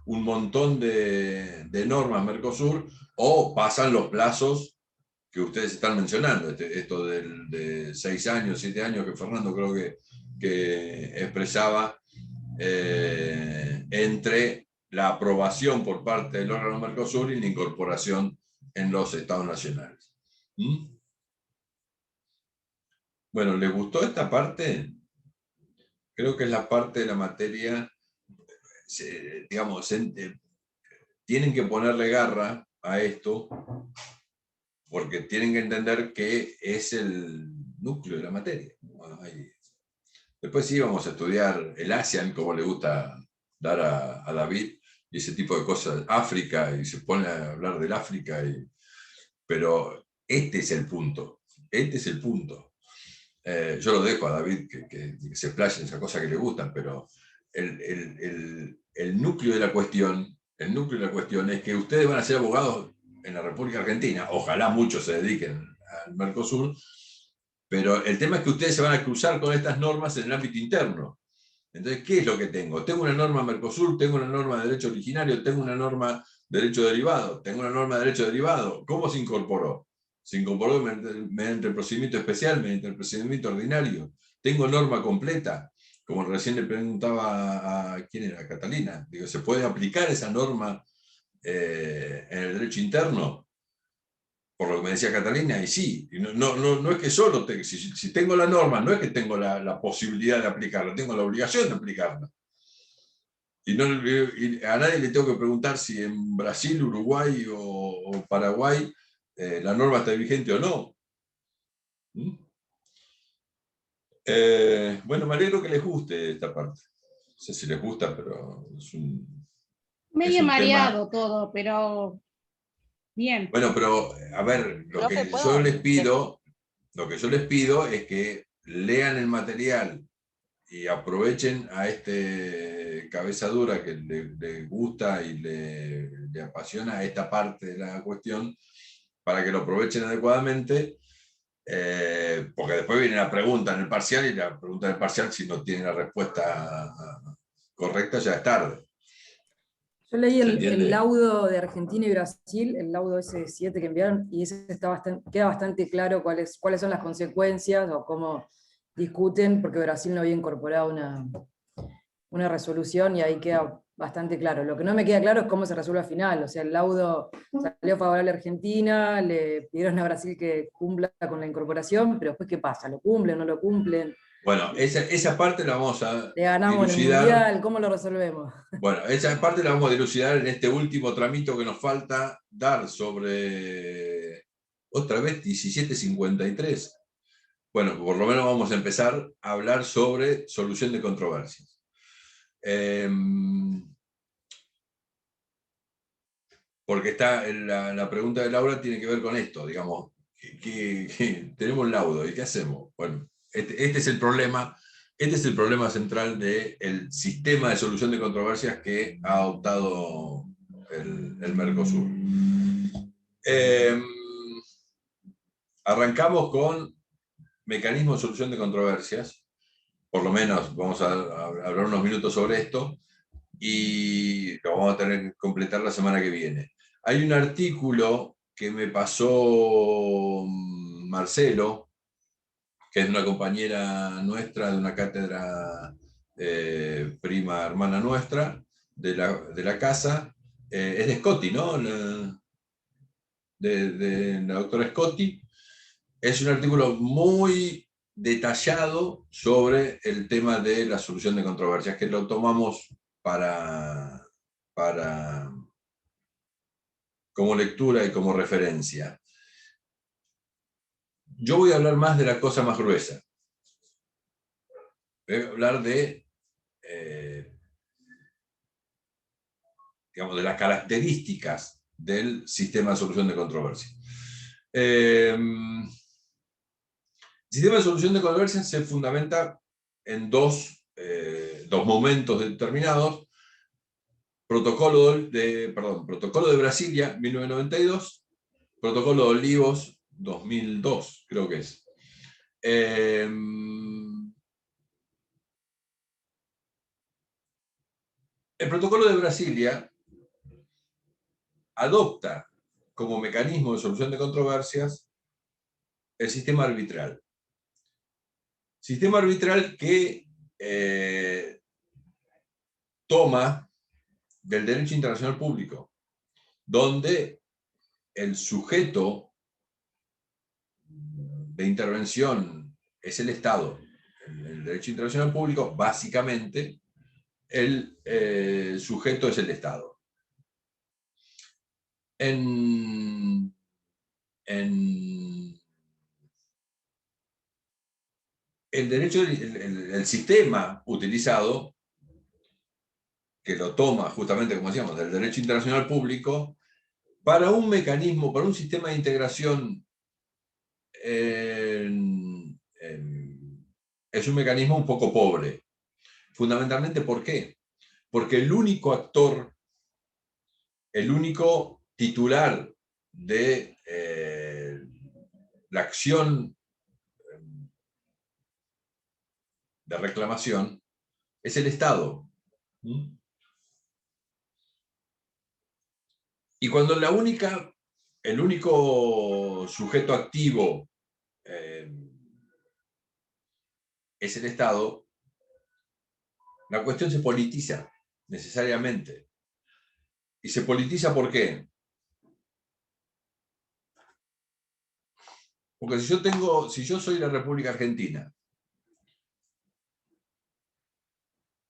un montón de normas Mercosur, o pasan los plazos que ustedes están mencionando, esto de 6 años, 7 años que Fernando creo que expresaba, entre la aprobación por parte del órgano Mercosur y la incorporación en los estados nacionales. Bueno, ¿les gustó esta parte? Creo que es la parte de la materia, digamos, tienen que ponerle garra a esto, porque tienen que entender que es el núcleo de la materia. Bueno, después sí vamos a estudiar el ASEAN, como le gusta dar a David, y ese tipo de cosas, África, y se pone a hablar del África, pero este es el punto, yo lo dejo a David que se explaye en esas cosas que le gustan, pero el núcleo de la cuestión es que ustedes van a ser abogados en la República Argentina, ojalá muchos se dediquen al Mercosur, pero el tema es que ustedes se van a cruzar con estas normas en el ámbito interno. Entonces, ¿qué es lo que tengo? Tengo una norma Mercosur, tengo una norma de derecho originario, tengo una norma de derecho derivado, tengo una norma de derecho derivado. ¿Cómo se incorporó? Se incorporó mediante el procedimiento especial, mediante el procedimiento ordinario. Tengo norma completa, como recién le preguntaba a quién era, Catalina. Digo, ¿se puede aplicar esa norma en el derecho interno? Por lo que me decía Catalina, y sí. Y no es que solo, si tengo la norma, no es que tengo la posibilidad de aplicarla, tengo la obligación de aplicarla. Y a nadie le tengo que preguntar si en Brasil, Uruguay o Paraguay la norma está vigente o no. Bueno, me alegro que les guste esta parte. No sé si les gusta, pero es un... Medio mareado todo, pero bien. Bueno, pero a ver, lo que yo les pido es que lean el material y aprovechen a este cabeza dura que le gusta y le apasiona esta parte de la cuestión, para que lo aprovechen adecuadamente, porque después viene la pregunta en el parcial, y la pregunta del parcial, si no tiene la respuesta correcta, ya es tarde. Yo leí el laudo de Argentina y Brasil, el laudo S7 que enviaron, y ese queda bastante claro cuáles son las consecuencias o cómo discuten, porque Brasil no había incorporado una resolución, y ahí queda bastante claro. Lo que no me queda claro es cómo se resuelve al final. O sea, el laudo salió favorable a Argentina, le pidieron a Brasil que cumpla con la incorporación, pero después ¿qué pasa? ¿Lo cumplen, no lo cumplen? Bueno, esa parte la vamos a le ganamos dilucidar. En el Mundial, ¿cómo lo resolvemos? Bueno, esa parte la vamos a dilucidar en este último tramito que nos falta dar sobre, otra vez, 1753. Bueno, por lo menos vamos a empezar a hablar sobre solución de controversias. Porque está la pregunta de Laura tiene que ver con esto, digamos, tenemos laudo, ¿y qué hacemos? Bueno, este es el problema central del sistema de solución de controversias que ha adoptado el Mercosur. Arrancamos con mecanismos de solución de controversias, por lo menos vamos a hablar unos minutos sobre esto, y lo vamos a tener que completar la semana que viene. Hay un artículo que me pasó Marcelo, que es una compañera nuestra de una cátedra prima hermana nuestra de la casa, es de Scotty, ¿no? de la doctora Scotti. Es un artículo muy detallado sobre el tema de la solución de controversias, que lo tomamos como lectura y como referencia. Yo voy a hablar más de la cosa más gruesa. Voy a hablar de, digamos, de las características del sistema de solución de controversias. El sistema de solución de controversias se fundamenta en dos momentos determinados. Protocolo de Brasilia, 1992, Protocolo de Olivos, 2002, creo que es. El Protocolo de Brasilia adopta como mecanismo de solución de controversias el sistema arbitral. Sistema arbitral que toma del derecho internacional público, donde el sujeto de intervención es el Estado. En el derecho internacional público, básicamente, el sujeto es el Estado. El derecho, el sistema utilizado, que lo toma justamente, como decíamos, del derecho internacional público, para un mecanismo, para un sistema de integración, es un mecanismo un poco pobre. Fundamentalmente, ¿por qué? Porque el único actor, el único titular de la acción de reclamación es el Estado. Y cuando el único sujeto activo es el Estado, la cuestión se politiza necesariamente. ¿Y se politiza por qué? Porque si yo soy la República Argentina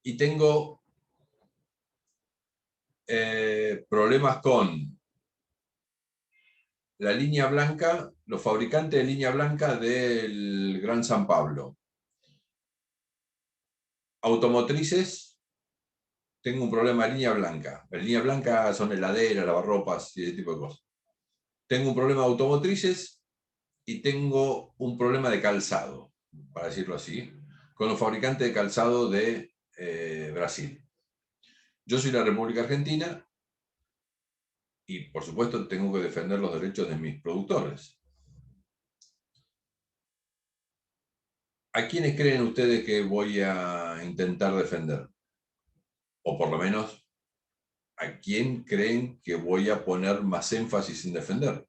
y tengo problemas con la línea blanca, los fabricantes de línea blanca del Gran San Pablo, automotrices, tengo un problema de línea blanca. La línea blanca son heladeras, lavarropas y ese tipo de cosas. Tengo un problema de automotrices y tengo un problema de calzado, para decirlo así, con los fabricantes de calzado de Brasil. Yo soy la República Argentina y, por supuesto, tengo que defender los derechos de mis productores. ¿A quiénes creen ustedes que voy a intentar defender? O por lo menos, ¿a quién creen que voy a poner más énfasis en defender?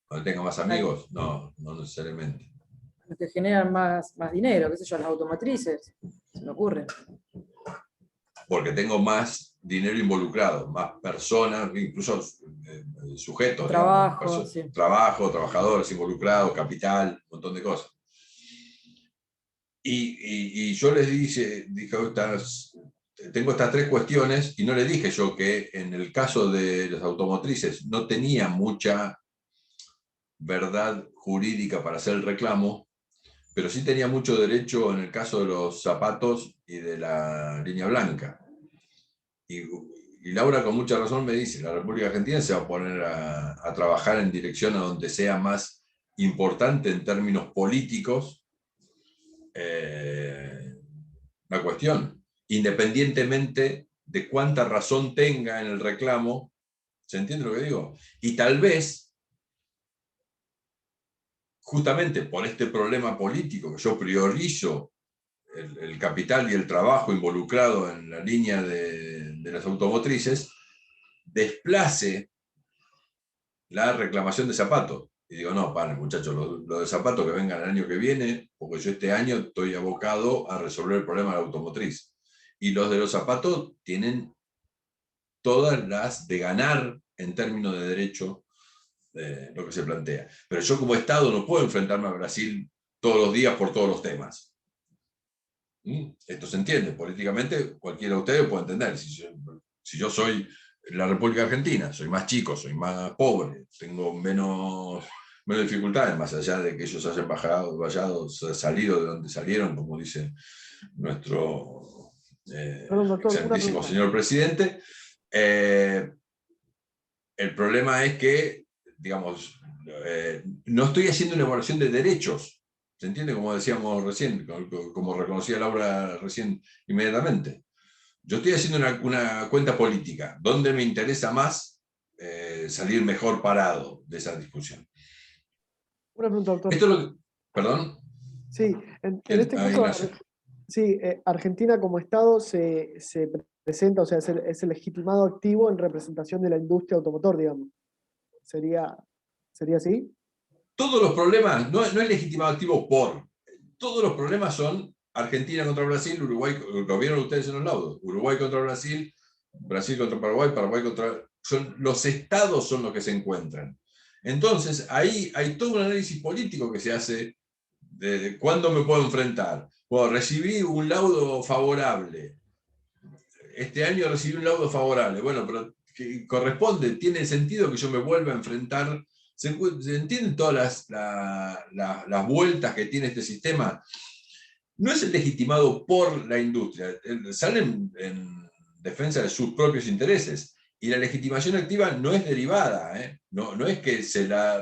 ¿Donde tenga más amigos? No, no necesariamente. Los que generan más dinero, qué sé yo, las automotrices, se me ocurre. Porque tengo más dinero involucrado, más personas, incluso sujetos. Trabajo, digamos, sí. Trabajo, trabajadores involucrados, capital, un montón de cosas. Y yo les dije, tengo estas tres cuestiones, y no les dije yo que en el caso de las automotrices no tenía mucha verdad jurídica para hacer el reclamo, pero sí tenía mucho derecho en el caso de los zapatos y de la línea blanca. Y Laura con mucha razón me dice, la República Argentina se va a poner a trabajar en dirección a donde sea más importante en términos políticos la cuestión, independientemente de cuánta razón tenga en el reclamo. ¿Se entiende lo que digo? Y tal vez, justamente por este problema político, que yo priorizo el capital y el trabajo involucrado en la línea de las automotrices, desplace la reclamación de zapatos. Y digo, no, paren, muchachos, lo de zapatos que vengan el año que viene, porque yo este año estoy abocado a resolver el problema de la automotriz. Y los de los zapatos tienen todas las de ganar en términos de derecho lo que se plantea. Pero yo como Estado no puedo enfrentarme a Brasil todos los días por todos los temas. Esto se entiende, políticamente cualquiera de ustedes puede entender. Si yo soy la República Argentina, soy más chico, soy más pobre, tengo menos dificultades, más allá de que ellos hayan salido de donde salieron, como dice nuestro excelentísimo señor presidente. El problema es que, digamos, no estoy haciendo una evaluación de derechos, ¿se entiende? Como decíamos recién, como reconocía Laura recién inmediatamente. Yo estoy haciendo una cuenta política, ¿dónde me interesa más salir mejor parado de esa discusión? Una pregunta, doctor. Esto es lo que, ¿perdón? Sí, en este caso, sí, Argentina como Estado se presenta, o sea, es el legitimado activo en representación de la industria automotor, digamos. ¿Sería así? Todos los problemas, no es legitimado activo por, todos los problemas son Argentina contra Brasil, Uruguay, lo vieron ustedes en los laudos, Uruguay contra Brasil, Brasil contra Paraguay, Paraguay contra... los estados son los que se encuentran. Entonces, ahí hay todo un análisis político que se hace de cuándo me puedo enfrentar. Bueno, recibí un laudo favorable. Este año recibí un laudo favorable. Bueno, pero que corresponde, tiene sentido que yo me vuelva a enfrentar. ¿Se entienden todas las vueltas que tiene este sistema? No es legitimado por la industria, salen en defensa de sus propios intereses. Y la legitimación activa no es derivada, no es que se la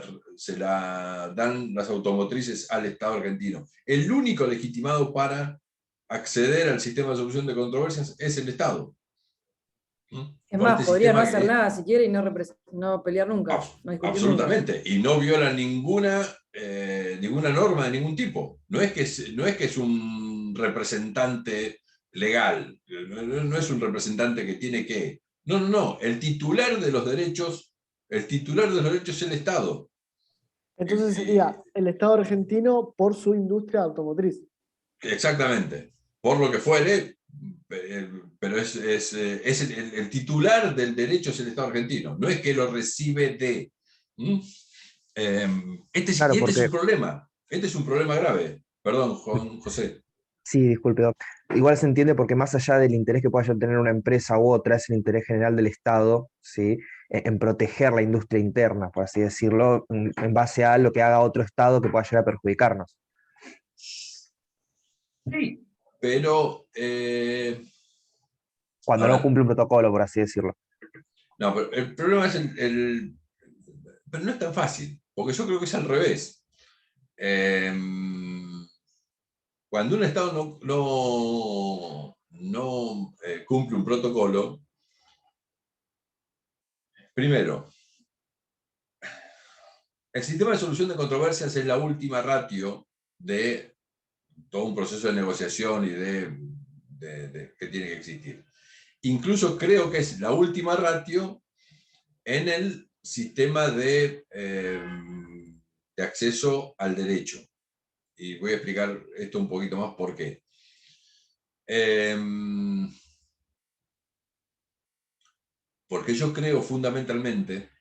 dan las automotrices al Estado argentino. El único legitimado para acceder al sistema de solución de controversias es el Estado. Es más, podría no hacer nada si quiere y no pelear nunca. No absolutamente, nunca. Y no viola ninguna norma de ningún tipo. No es que es un representante legal, no es un representante que tiene que... No, el titular de los derechos es el Estado. Entonces sería el Estado argentino por su industria automotriz. Exactamente, por lo que fuere, pero el titular del derecho es el Estado argentino, no es que lo recibe de... Este es un problema grave. Perdón, José. Sí, disculpe, Doc. Igual se entiende porque más allá del interés que pueda tener una empresa u otra, es el interés general del Estado, ¿sí? En proteger la industria interna, por así decirlo, en base a lo que haga otro Estado que pueda llegar a perjudicarnos. Sí, pero... cuando no cumple un protocolo, por así decirlo. No, pero el problema es pero no es tan fácil, porque yo creo que es al revés. Cuando un Estado no cumple un protocolo, primero, el sistema de solución de controversias es la última ratio de todo un proceso de negociación y que tiene que existir. Incluso creo que es la última ratio en el sistema de acceso al derecho. Y voy a explicar esto un poquito más por qué. Porque yo creo fundamentalmente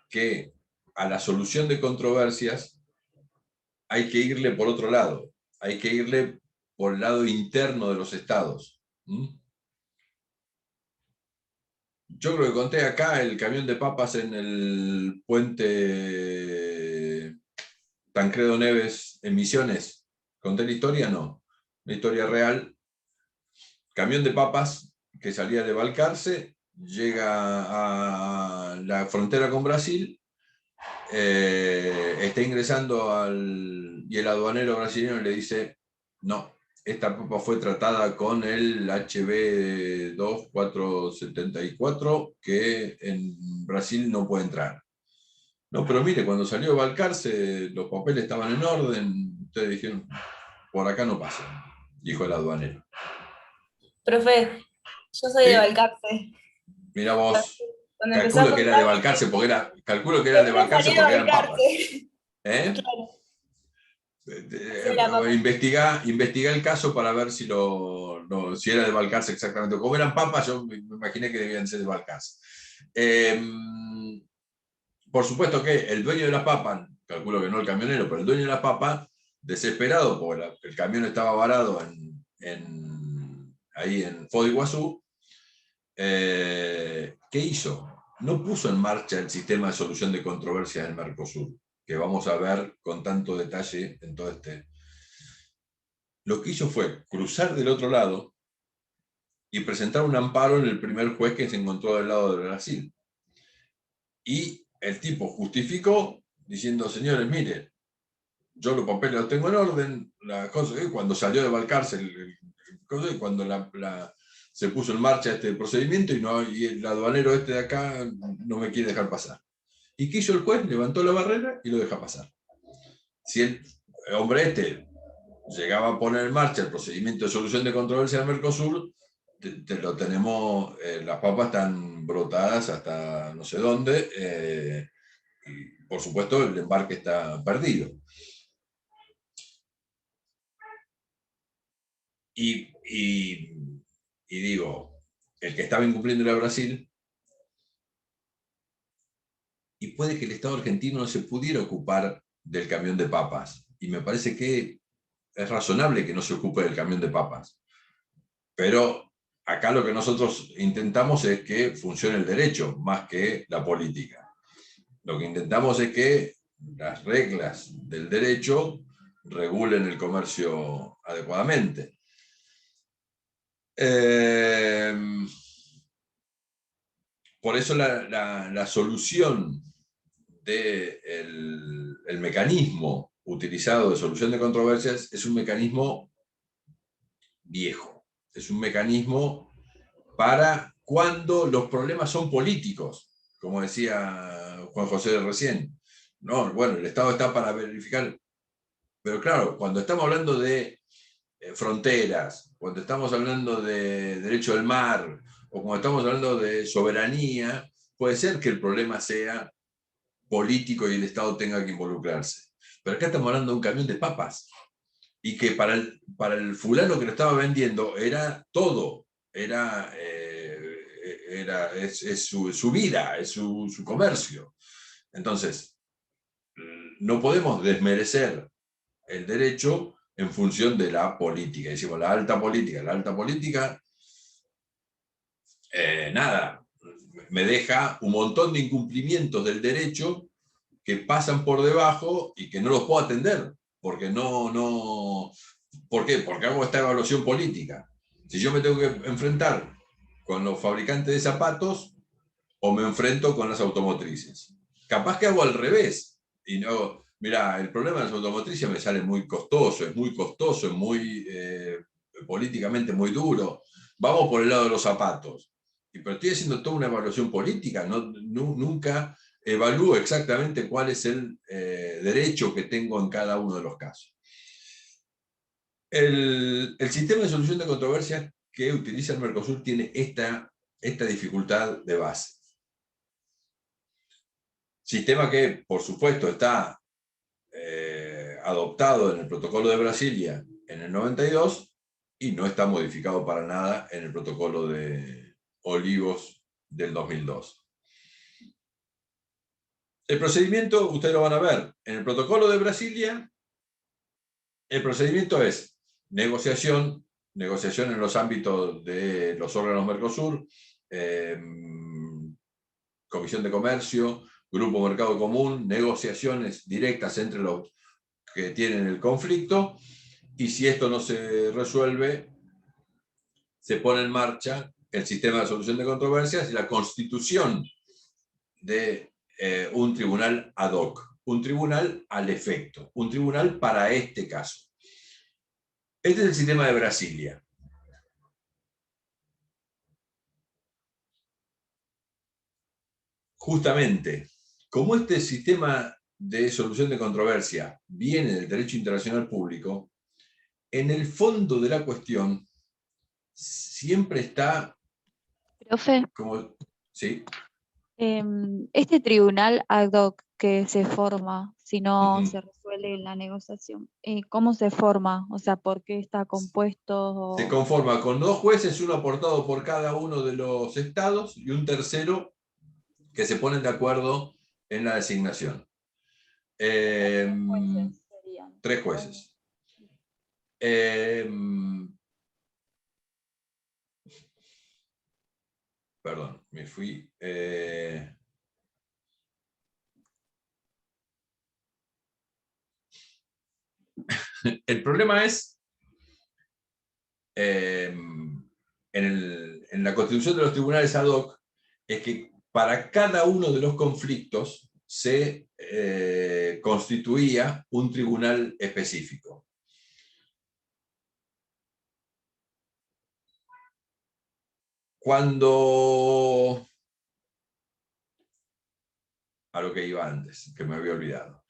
que a la solución de controversias hay que irle por otro lado. Hay que irle por el lado interno de los estados. Yo creo que conté acá el camión de papas en el puente Tancredo Neves en Misiones. ¿Conté la historia? No. Una historia real. Camión de papas que salía de Balcarce, llega a la frontera con Brasil, está ingresando y el aduanero brasileño le dice, no, esta papa fue tratada con el HB 2474, que en Brasil no puede entrar. No, pero mire, cuando salió de Balcarce, los papeles estaban en orden, ustedes dijeron, por acá no pasa, dijo el aduanero. Profe, yo soy de Balcarce. Mira vos, calculo que era de Balcarce porque eran papas. Claro. Investigá el caso para ver si era de Balcarce exactamente. Como eran papas, yo me imaginé que debían ser de Balcarce. Por supueto que el dueño de las papas, calculo que no el camionero, pero el dueño de las papas, desesperado, porque el camión estaba varado ahí en Foz de Iguazú, ¿qué hizo? No puso en marcha el sistema de solución de controversias del Mercosur, que vamos a ver con tanto detalle en todo este. Lo que hizo fue cruzar del otro lado y presentar un amparo en el primer juez que se encontró del lado de Brasil. Y el tipo justificó diciendo, señores, mire, yo los papeles los tengo en orden, la cosa, cuando salió de Balcarce, cuando se puso en marcha este procedimiento y el aduanero este de acá no me quiere dejar pasar. ¿Y qué hizo el juez? Levantó la barrera y lo deja pasar. Si el hombre este llegaba a poner en marcha el procedimiento de solución de controversia del Mercosur, lo tenemos, las papas están brotadas hasta no sé dónde, y por supuesto el embarque está perdido. Y digo, el que estaba incumpliendo era Brasil, y puede que el Estado argentino no se pudiera ocupar del camión de papas, y me parece que es razonable que no se ocupe del camión de papas. Pero acá lo que nosotros intentamos es que funcione el derecho más que la política. Lo que intentamos es que las reglas del derecho regulen el comercio adecuadamente. Por eso la solución del mecanismo utilizado de solución de controversias es un mecanismo viejo. Es un mecanismo para cuando los problemas son políticos, como decía Juan José recién. No, bueno, el Estado está para verificar, pero claro, cuando estamos hablando de fronteras, cuando estamos hablando de derecho del mar, o cuando estamos hablando de soberanía, puede ser que el problema sea político y el Estado tenga que involucrarse. Pero acá estamos hablando de un camión de papas, y que para el fulano que lo estaba vendiendo era todo, es su vida, es su comercio. Entonces, no podemos desmerecer el derecho en función de la política. Decimos, la alta política, nada, me deja un montón de incumplimientos del derecho que pasan por debajo y que no los puedo atender, porque ¿por qué? Porque hago esta evaluación política. Si yo me tengo que enfrentar con los fabricantes de zapatos, o me enfrento con las automotrices. Capaz que hago al revés, y no, mira, el problema de las automotrices me sale muy costoso, es muy políticamente muy duro. Vamos por el lado de los zapatos. Pero estoy haciendo toda una evaluación política, nunca evalúo exactamente cuál es el derecho que tengo en cada uno de los casos. El sistema de solución de controversias que utiliza el Mercosur tiene esta dificultad de base. Sistema que, por supuesto, está adoptado en el Protocolo de Brasilia en el 92 y no está modificado para nada en el Protocolo de Olivos del 2002. El procedimiento, ustedes lo van a ver, en el Protocolo de Brasilia, el procedimiento es negociación en los ámbitos de los órganos Mercosur, Comisión de Comercio, Grupo Mercado Común, negociaciones directas entre los que tienen el conflicto, y si esto no se resuelve, se pone en marcha el sistema de solución de controversias y la constitución de un tribunal ad hoc, un tribunal al efecto, un tribunal para este caso. Este es el sistema de Brasilia. Justamente, como este sistema de solución de controversia viene del derecho internacional público, en el fondo de la cuestión siempre está... Profe, ¿sí? este tribunal ad hoc que se forma, si no se resuelve en la negociación. ¿Cómo se forma? O sea, ¿por qué está compuesto? Se conforma con 2 jueces, uno aportado por cada uno de los estados y un tercero que se ponen de acuerdo en la designación. 3 jueces serían. 3 jueces. Perdón, me fui. El problema es, en la constitución de los tribunales ad hoc, es que para cada uno de los conflictos se constituía un tribunal específico. Cuando... a lo que iba antes, que me había olvidado.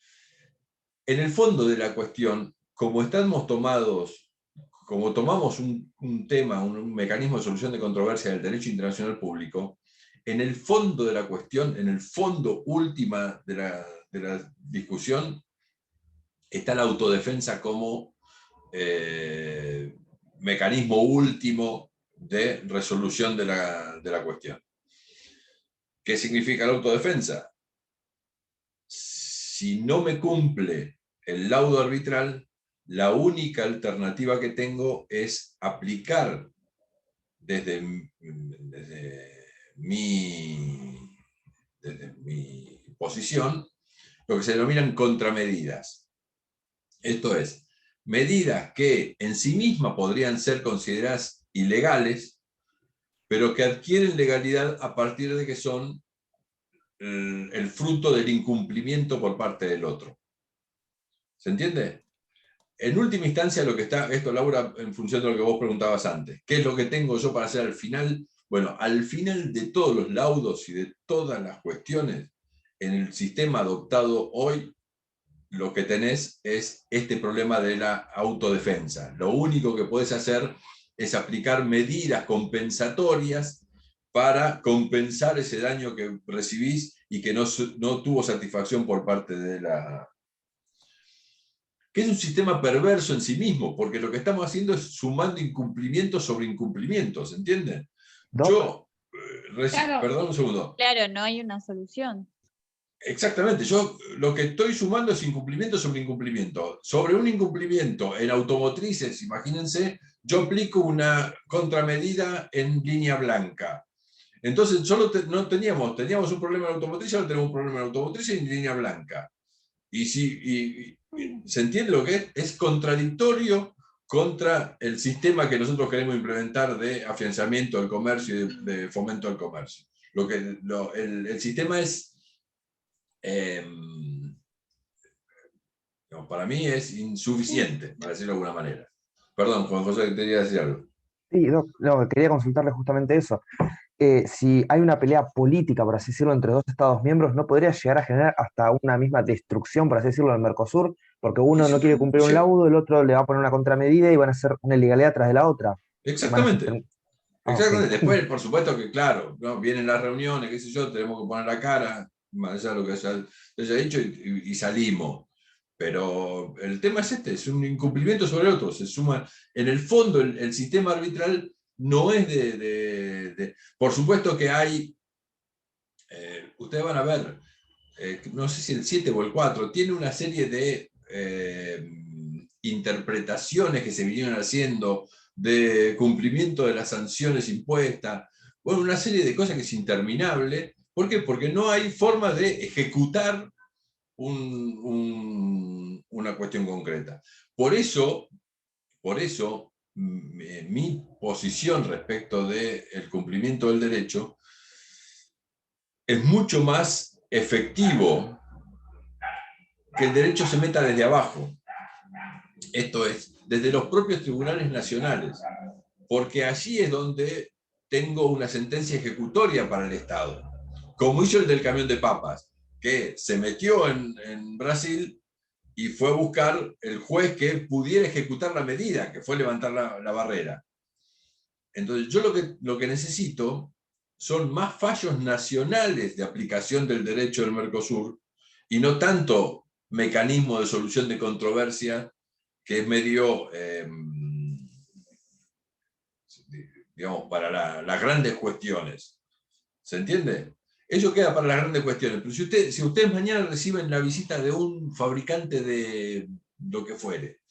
En el fondo de la cuestión, como tomamos un tema, un mecanismo de solución de controversia del derecho internacional público, en el fondo de la cuestión, en el fondo última de la discusión, está la autodefensa como mecanismo último de resolución de la cuestión. ¿Qué significa la autodefensa? Si no me cumple el laudo arbitral, la única alternativa que tengo es aplicar desde mi posición lo que se denominan contramedidas. Esto es, medidas que en sí mismas podrían ser consideradas ilegales, pero que adquieren legalidad a partir de que son el fruto del incumplimiento por parte del otro. ¿Se entiende? En última instancia, lo que está, esto Laura, en función de lo que vos preguntabas antes, ¿qué es lo que tengo yo para hacer al final? Bueno, al final de todos los laudos y de todas las cuestiones, en el sistema adoptado hoy, lo que tenés es este problema de la autodefensa. Lo único que podés hacer es aplicar medidas compensatorias para compensar ese daño que recibís y que no tuvo satisfacción por parte de la... que es un sistema perverso en sí mismo, porque lo que estamos haciendo es sumando incumplimientos sobre incumplimientos, ¿entienden? Yo, claro, perdón un segundo. Claro, no hay una solución. Exactamente, yo lo que estoy sumando es incumplimiento sobre incumplimiento. Sobre un incumplimiento en automotrices, imagínense, yo aplico una contramedida en línea blanca. Entonces, solo no teníamos un problema en automotriz, ahora tenemos un problema en automotriz y en línea blanca. Y ¿se entiende lo que es? Es contradictorio contra el sistema que nosotros queremos implementar de afianzamiento del comercio y de fomento del comercio. El sistema es, para mí es insuficiente, para decirlo de alguna manera. Perdón, Juan José, quería decir algo. Sí, no, quería consultarle justamente eso. Si hay una pelea política, por así decirlo, entre 2 Estados miembros, ¿no podría llegar a generar hasta una misma destrucción, por así decirlo, del Mercosur? Porque uno no quiere cumplir un laudo, el otro le va a poner una contramedida y van a hacer una ilegalidad tras de la otra. Exactamente. Exactamente. Okay. Después, por supuesto que, claro, ¿no? Vienen las reuniones, qué sé yo, tenemos que poner la cara, más allá de lo que se haya dicho, y salimos. Pero el tema es es un incumplimiento sobre el otro. Se suma, en el fondo, el sistema arbitral no es por supuesto que hay, ustedes van a ver, no sé si el 7 o el 4, tiene una serie de interpretaciones que se vinieron haciendo de cumplimiento de las sanciones impuestas, bueno, una serie de cosas que es interminable. ¿Por qué? Porque no hay forma de ejecutar una cuestión concreta. Por eso, mi posición respecto del cumplimiento del derecho es mucho más efectivo que el derecho se meta desde abajo. Esto es, desde los propios tribunales nacionales, porque allí es donde tengo una sentencia ejecutoria para el Estado, como hizo el del camión de papas, que se metió en Brasil y fue a buscar el juez que pudiera ejecutar la medida, que fue levantar la barrera. Entonces yo lo que necesito son más fallos nacionales de aplicación del derecho del Mercosur, y no tanto mecanismo de solución de controversia que es medio, digamos, para las grandes cuestiones. ¿Se entiende? Eso queda para las grandes cuestiones. Pero si ustedes mañana reciben la visita de un fabricante de lo que fuere,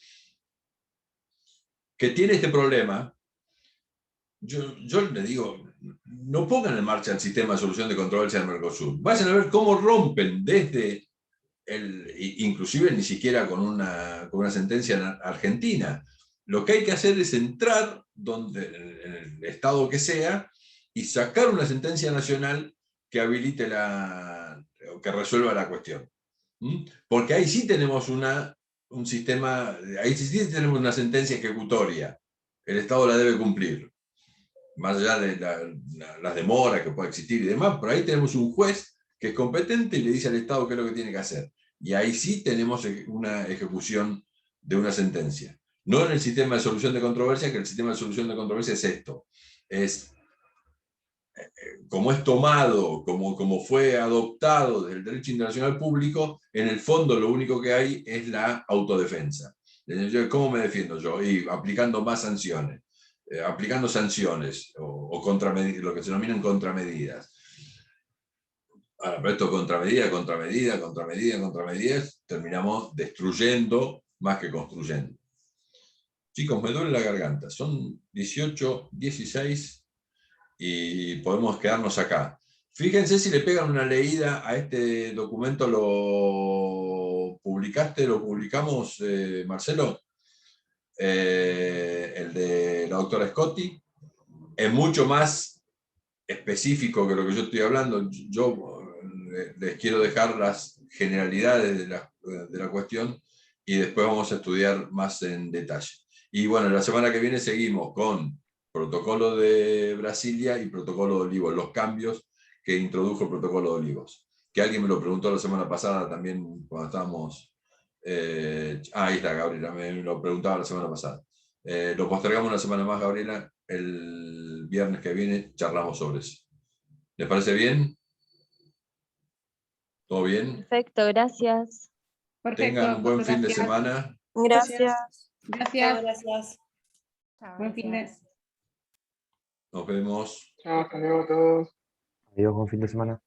que tiene este problema, yo le digo, no pongan en marcha el sistema de solución de controversia del Mercosur. Vayan a ver cómo rompen desde inclusive ni siquiera con una sentencia argentina. Lo que hay que hacer es entrar en el estado que sea y sacar una sentencia nacional que habilite que resuelva la cuestión. Porque ahí sí tenemos un sistema, ahí sí tenemos una sentencia ejecutoria. El Estado la debe cumplir. Más allá de las demoras que pueda existir y demás, pero ahí tenemos un juez que es competente y le dice al Estado qué es lo que tiene que hacer. Y ahí sí tenemos una ejecución de una sentencia. No en el sistema de solución de controversia, que el sistema de solución de controversia es esto. Es como es tomado, como fue adoptado del derecho internacional público, en el fondo lo único que hay es la autodefensa. ¿Cómo me defiendo yo? Y aplicando más sanciones. Aplicando sanciones o lo que se denominan contramedidas. Ahora, pero esto contramedidas, terminamos destruyendo más que construyendo. Chicos, me duele la garganta. Son 18, 16 y podemos quedarnos acá. Fíjense si le pegan una leída a este documento. ¿Lo publicamos, Marcelo? El de la doctora Scotti. Es mucho más específico que lo que yo estoy hablando. Yo les quiero dejar las generalidades de la cuestión y después vamos a estudiar más en detalle. Y bueno, la semana que viene seguimos con protocolo de Brasilia y protocolo de Olivos, los cambios que introdujo el protocolo de Olivos. Que alguien me lo preguntó la semana pasada también cuando estábamos... ahí está, Gabriela, me lo preguntaba la semana pasada. Lo postergamos una semana más, Gabriela. El viernes que viene charlamos sobre eso. ¿Les parece bien? ¿Todo bien? Perfecto, gracias. Perfecto, Tengan un buen gracias. fin de semana. Gracias. Gracias. Gracias. Buen fin de... Nos vemos. Chao, hasta luego a todos. Adiós, buen fin de semana.